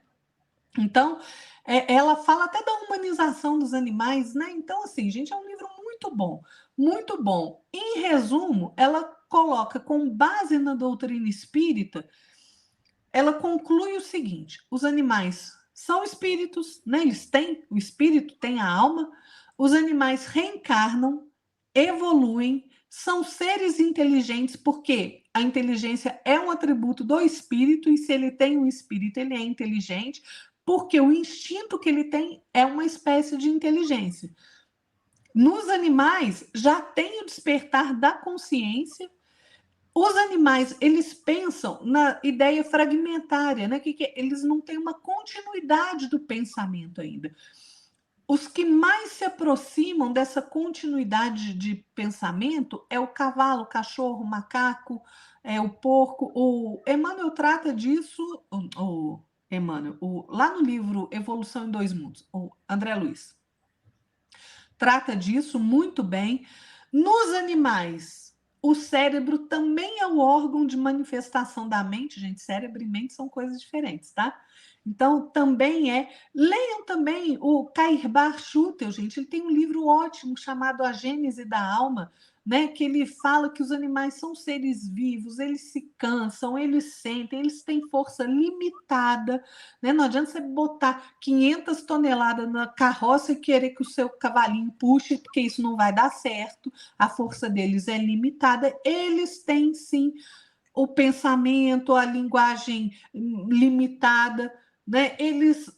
Então, ela fala até da humanização dos animais, né? Então, assim, gente, é um livro muito bom, muito bom. Em resumo, ela coloca, com base na doutrina espírita, ela conclui o seguinte: os animais são espíritos, né? Eles têm, o espírito tem a alma, os animais reencarnam, evoluem, são seres inteligentes, porque a inteligência é um atributo do espírito, e se ele tem um espírito, ele é inteligente, porque o instinto que ele tem é uma espécie de inteligência. Nos animais, já tem o despertar da consciência. Os animais, eles pensam na ideia fragmentária, né? Que eles não têm uma continuidade do pensamento ainda. Os que mais se aproximam dessa continuidade de pensamento é o cavalo, o cachorro, o macaco, o porco. O Emmanuel trata disso, lá no livro Evolução em Dois Mundos, o André Luiz trata disso muito bem. Nos animais, o cérebro também é o órgão de manifestação da mente, gente. Cérebro e mente são coisas diferentes, tá? Então, também é. Leiam também o Cairbar Schutel, gente. Ele tem um livro ótimo chamado A Gênese da Alma, né? Que ele fala que os animais são seres vivos, eles se cansam, eles sentem, eles têm força limitada, né? Não adianta você botar 500 toneladas na carroça e querer que o seu cavalinho puxe, porque isso não vai dar certo. A força deles é limitada. Eles têm, sim, o pensamento, a linguagem limitada, né? Eles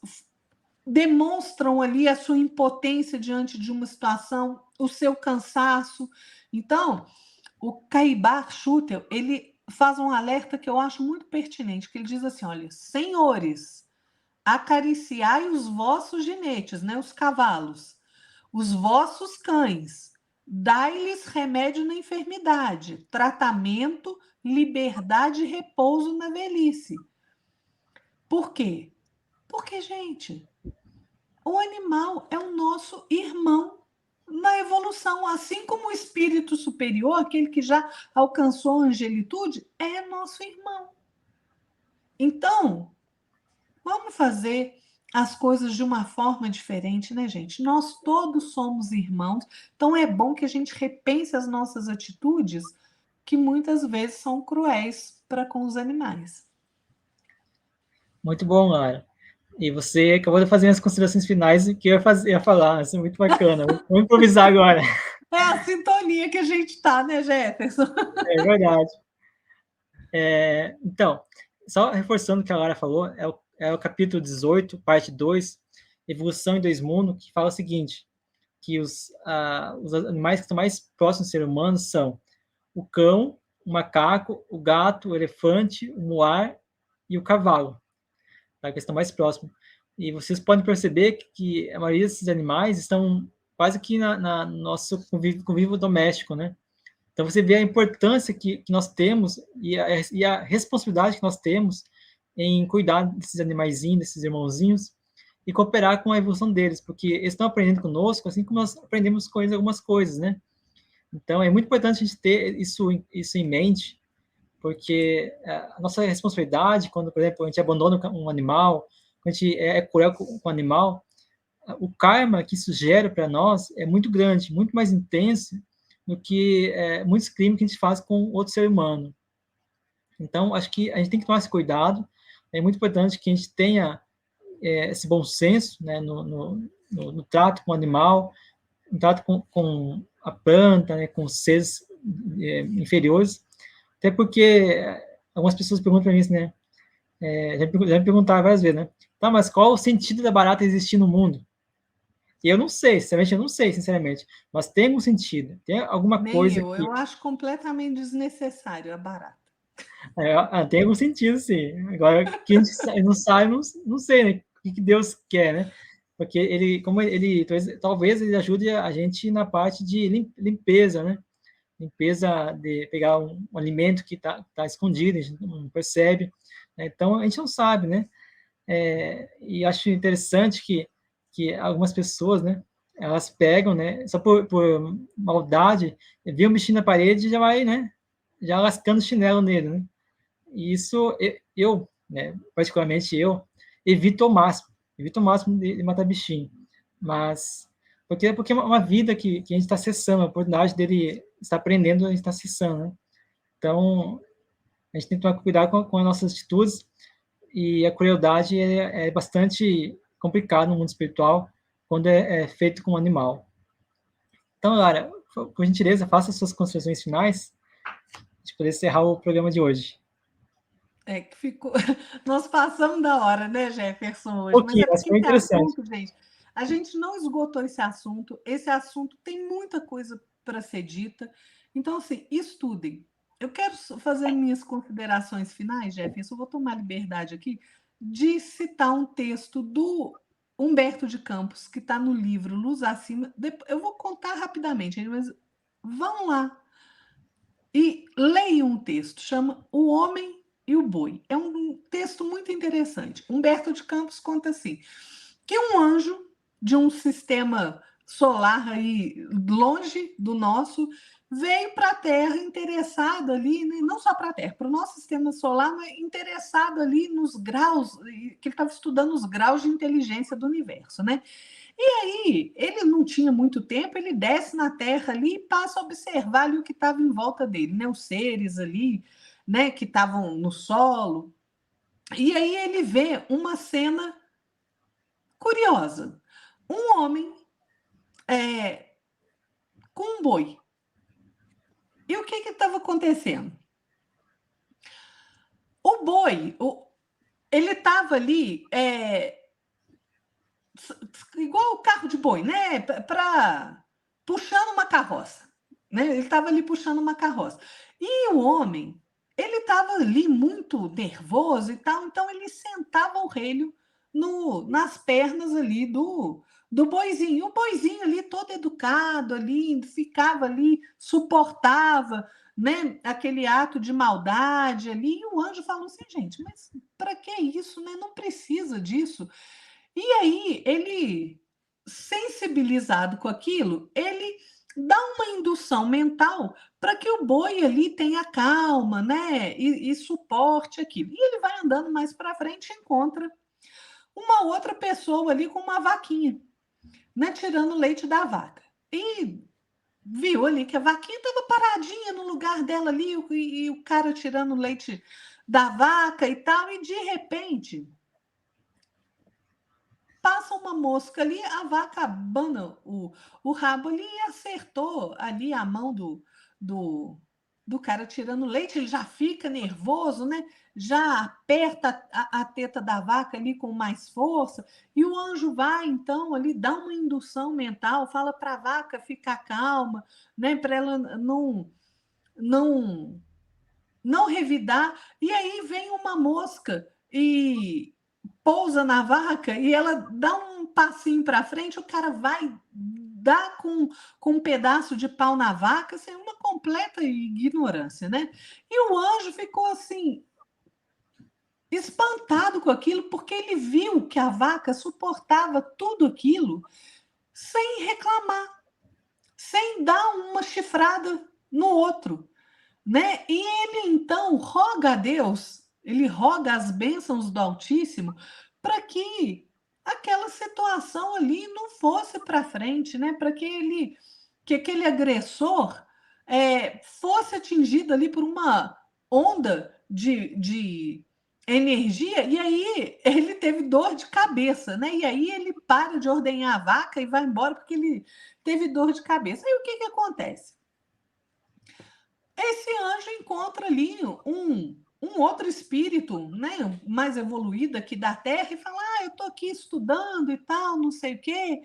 demonstram ali a sua impotência diante de uma situação, o seu cansaço. Então, o Cairbar Schutel, ele faz um alerta que eu acho muito pertinente, que ele diz assim, olha, senhores, acariciai os vossos ginetes, né, os cavalos, os vossos cães, dai-lhes remédio na enfermidade, tratamento, liberdade e repouso na velhice. Por quê? Porque, gente, o animal é o nosso irmão na evolução, assim como o espírito superior, aquele que já alcançou a angelitude, é nosso irmão. Então, vamos fazer as coisas de uma forma diferente, né, gente? Nós todos somos irmãos, então é bom que a gente repense as nossas atitudes, que muitas vezes são cruéis para com os animais. Muito bom, Lara. E você acabou de fazer as considerações finais que eu ia falar. Isso é muito bacana. Vou improvisar agora. É a sintonia que a gente está, né, Jefferson? É verdade. Então, só reforçando o que a Lara falou, é o capítulo 18, parte 2, Evolução em Dois Mundos, que fala o seguinte, que os animais que estão mais próximos do ser humano são o cão, o macaco, o gato, o elefante, o muar e o cavalo, tá? Que estão mais próximos. E vocês podem perceber que a maioria desses animais estão quase que no nosso convívio doméstico, né? Então, você vê a importância que nós temos e a responsabilidade que nós temos em cuidar desses animaizinhos, desses irmãozinhos, e cooperar com a evolução deles, porque eles estão aprendendo conosco, assim como nós aprendemos com eles algumas coisas, né? Então, é muito importante a gente ter isso em mente, porque a nossa responsabilidade, quando, por exemplo, a gente abandona um animal, quando a gente é cruel com o animal, o karma que isso gera para nós é muito grande, muito mais intenso do que muitos crimes que a gente faz com outro ser humano. Então, acho que a gente tem que tomar esse cuidado. É muito importante que a gente tenha esse bom senso, né, no trato com o animal, no trato com a planta, né, com os seres inferiores. Até porque algumas pessoas perguntam para mim, né, já me perguntaram várias vezes, né, tá, mas qual o sentido da barata existir no mundo? E eu não sei, sinceramente, eu não sei, sinceramente. Mas tem um sentido, tem alguma Nem coisa eu que. acho completamente desnecessário a barata. Tem algum sentido, sim. Agora, que a gente não sabe, não sei, né? O que Deus quer, né? Porque ele, como ele, talvez ele ajude a gente na parte de limpeza, né? Limpeza de pegar um alimento que tá escondido, a gente não percebe, né? Então, a gente não sabe, né? E acho interessante que algumas pessoas, né, elas pegam, né, só por maldade, vê um bichinho na parede e já vai, né, já lascando o chinelo nele, né? E isso, né, particularmente eu, evito ao máximo de matar bichinho. Mas, porque é uma vida que a gente está acessando, a oportunidade dele estar aprendendo, a gente está acessando, né? Então, a gente tem que tomar cuidado com as nossas atitudes, e a crueldade é bastante complicado no mundo espiritual quando é feito com um animal. Então, Lara, por gentileza, faça suas considerações finais para poder encerrar o programa de hoje. É que ficou. Nós passamos da hora, né, Jefferson, Um hoje, mas pouquinho, é mas porque foi esse interessante. assunto, gente, a gente não esgotou esse assunto. Esse assunto tem muita coisa para ser dita. Então, assim, estudem. Eu quero fazer minhas considerações finais, Jefferson. Eu vou tomar liberdade aqui de citar um texto do Humberto de Campos, que está no livro Luz Acima. Eu vou contar rapidamente, mas vão lá e leiam um texto, chama O Homem e o Boi. É um texto muito interessante. Humberto de Campos conta assim, que um anjo de um sistema solar aí longe do nosso veio para a Terra interessado ali, né? Não só para a Terra, para o nosso sistema solar, mas interessado ali nos graus, que ele estava estudando os graus de inteligência do universo, né? E aí, ele não tinha muito tempo, ele desce na Terra ali e passa a observar ali o que estava em volta dele, né? Os seres ali, né, que estavam no solo. E aí ele vê uma cena curiosa. Um homem com um boi. E o que estava acontecendo? O boi, ele estava ali igual o carro de boi, né? Puxando uma carroça. Né? Ele estava ali puxando uma carroça. E o homem, ele estava ali muito nervoso e tal, então ele sentava o relho nas pernas ali do boizinho. O boizinho ali todo educado ali, ficava ali, suportava, né, aquele ato de maldade ali, e o anjo falou assim, gente, mas para que isso, né? Não precisa disso. E aí, ele, sensibilizado com aquilo, ele dá uma indução mental para que o boi ali tenha calma, né? E suporte aquilo. E ele vai andando mais para frente e encontra uma outra pessoa ali com uma vaquinha, né? Tirando o leite da vaca. E viu ali que a vaquinha estava paradinha no lugar dela ali, e o cara tirando o leite da vaca e tal, e de repente passa uma mosca ali, a vaca abana o rabo ali e acertou ali a mão do do cara tirando leite, ele já fica nervoso, né? Já aperta a teta da vaca ali com mais força, e o anjo vai, então, ali, dá uma indução mental, fala para a vaca ficar calma, né? Para ela não, não revidar, e aí vem uma mosca e pousa na vaca e ela dá um passinho para frente, o cara vai dar com um pedaço de pau na vaca, assim, uma completa ignorância, né? E o anjo ficou assim, espantado com aquilo, porque ele viu que a vaca suportava tudo aquilo sem reclamar, sem dar uma chifrada no outro, né? E ele então roga a Deus, ele roga as bênçãos do Altíssimo para que aquela situação ali não fosse para frente, né? Para que aquele agressor fosse atingido ali por uma onda de energia, e aí ele teve dor de cabeça, né? E aí ele para de ordenhar a vaca e vai embora porque ele teve dor de cabeça. Aí o que acontece? Esse anjo encontra ali um outro espírito, né, mais evoluído aqui da Terra e fala: eu estou aqui estudando e tal, não sei o quê.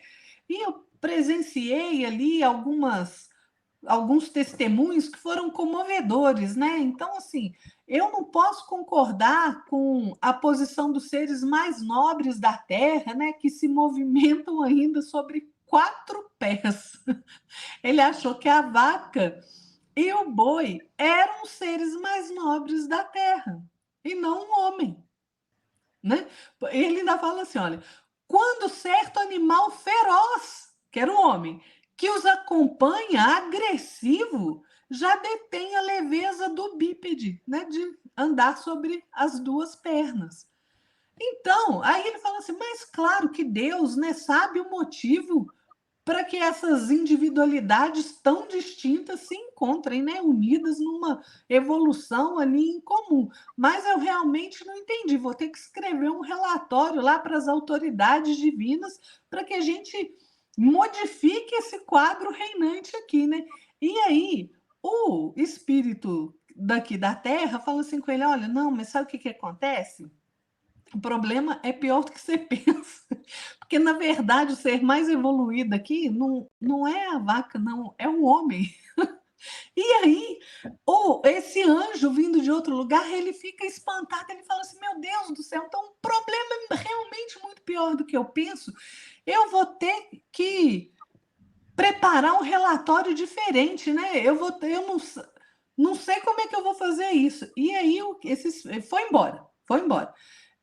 E eu presenciei ali alguns testemunhos que foram comovedores, né? Então, assim, eu não posso concordar com a posição dos seres mais nobres da Terra, né, que se movimentam ainda sobre 4 pés. Ele achou que a vaca e o boi eram os seres mais nobres da terra, e não um homem, né? Ele ainda fala assim, olha, quando certo animal feroz, que era o homem, que os acompanha, agressivo, já detém a leveza do bípede, né? De andar sobre as 2 pernas. Então, aí ele fala assim, mas claro que Deus, né, sabe o motivo para que essas individualidades tão distintas se encontrem, né, unidas numa evolução ali em comum. Mas eu realmente não entendi. Vou ter que escrever um relatório lá para as autoridades divinas para que a gente modifique esse quadro reinante aqui, né? E aí, o espírito daqui da Terra fala assim com ele: olha, não, mas sabe o que acontece? O problema é pior do que você pensa. Porque, na verdade, o ser mais evoluído aqui não é a vaca, não, é o homem. E aí, esse anjo vindo de outro lugar, ele fica espantado, ele fala assim, meu Deus do céu, então o problema é realmente muito pior do que eu penso. Eu vou ter que preparar um relatório diferente, né? Eu não sei como é que eu vou fazer isso. E aí, foi embora, foi embora.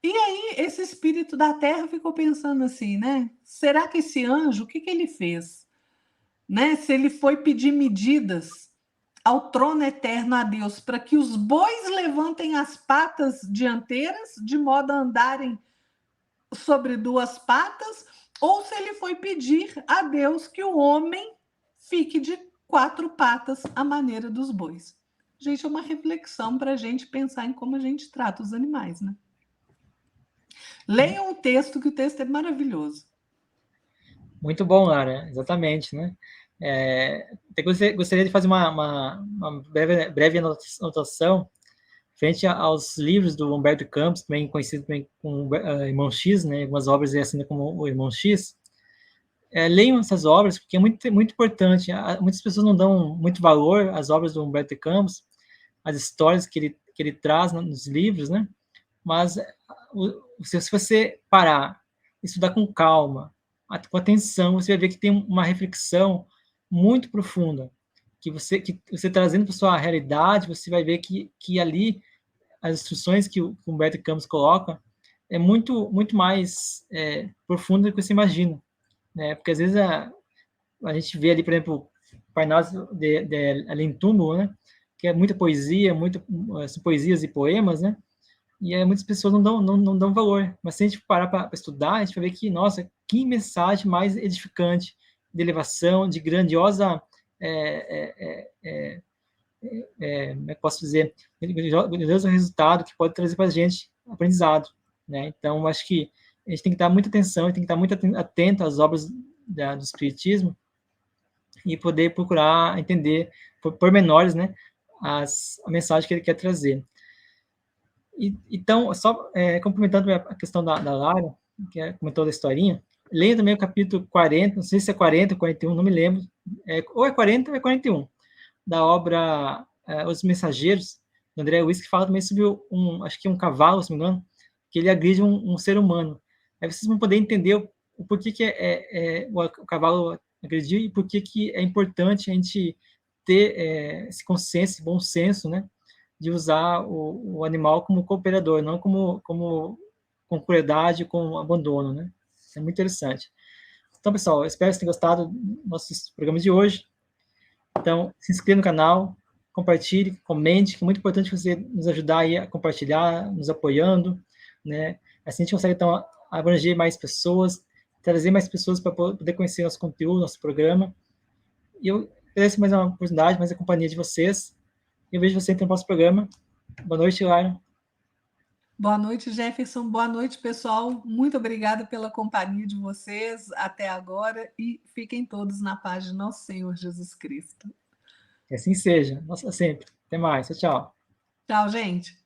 E aí, esse espírito da terra ficou pensando assim, né? Será que esse anjo, o que ele fez? Né? Se ele foi pedir medidas ao trono eterno a Deus para que os bois levantem as patas dianteiras, de modo a andarem sobre 2 patas, ou se ele foi pedir a Deus que o homem fique de 4 patas à maneira dos bois. Gente, é uma reflexão para a gente pensar em como a gente trata os animais, né? Leiam o texto, que o texto é maravilhoso. Muito bom, Lara, exatamente, né? Gostaria de fazer uma breve anotação frente aos livros do Humberto Campos, também conhecido também como Irmão X, né? Algumas obras assim como o Irmão X. Leiam essas obras, porque é muito, muito importante. Muitas pessoas não dão muito valor às obras do Humberto Campos, às histórias que ele traz nos livros, né? Mas se você parar, estudar com calma, com atenção, você vai ver que tem uma reflexão muito profunda, que você trazendo para sua realidade, você vai ver que ali as instruções que o Humberto Campos coloca é muito muito mais profunda do que você imagina, né? Porque às vezes a gente vê ali, por exemplo, Pai Nosso de Além Túmulo, né? Que é muita poesia, poesias e poemas, né? E muitas pessoas não dão valor. Mas se a gente parar para estudar, a gente vai ver que, nossa, que mensagem mais edificante, de elevação, de grandiosa, como é que posso dizer, grandioso resultado que pode trazer para a gente aprendizado, né? Então, acho que a gente tem que dar muita atenção, tem que estar muito atento às obras do Espiritismo e poder procurar entender, por menores, né, a mensagem que ele quer trazer. Então, só complementando a questão da Lara, que comentou da historinha, leia também o capítulo 40, não sei se é 40 ou 41, não me lembro, ou é 40 ou é 41, da obra Os Mensageiros, do André Luiz, que fala também sobre acho que um cavalo, se não me engano, que ele agride um ser humano. Aí vocês vão poder entender o porquê que o cavalo agrediu e por que é importante a gente ter esse consciência, esse bom senso, né, de usar o animal como cooperador, não com crueldade, com abandono, né? Isso é muito interessante. Então, pessoal, eu espero que vocês tenham gostado do nosso programa de hoje. Então, se inscreva no canal, compartilhe, comente, que é muito importante você nos ajudar aí a compartilhar, nos apoiando, né? Assim a gente consegue, então, abranger mais pessoas, trazer mais pessoas para poder conhecer nosso conteúdo, nosso programa. E eu agradeço mais uma oportunidade, mais a companhia de vocês. Eu vejo você no próximo programa. Boa noite, Lara. Boa noite, Jefferson. Boa noite, pessoal. Muito obrigada pela companhia de vocês até agora e fiquem todos na paz de nosso Senhor Jesus Cristo. Que assim seja. Nossa, sempre. Até mais. Tchau, tchau. Tchau, gente.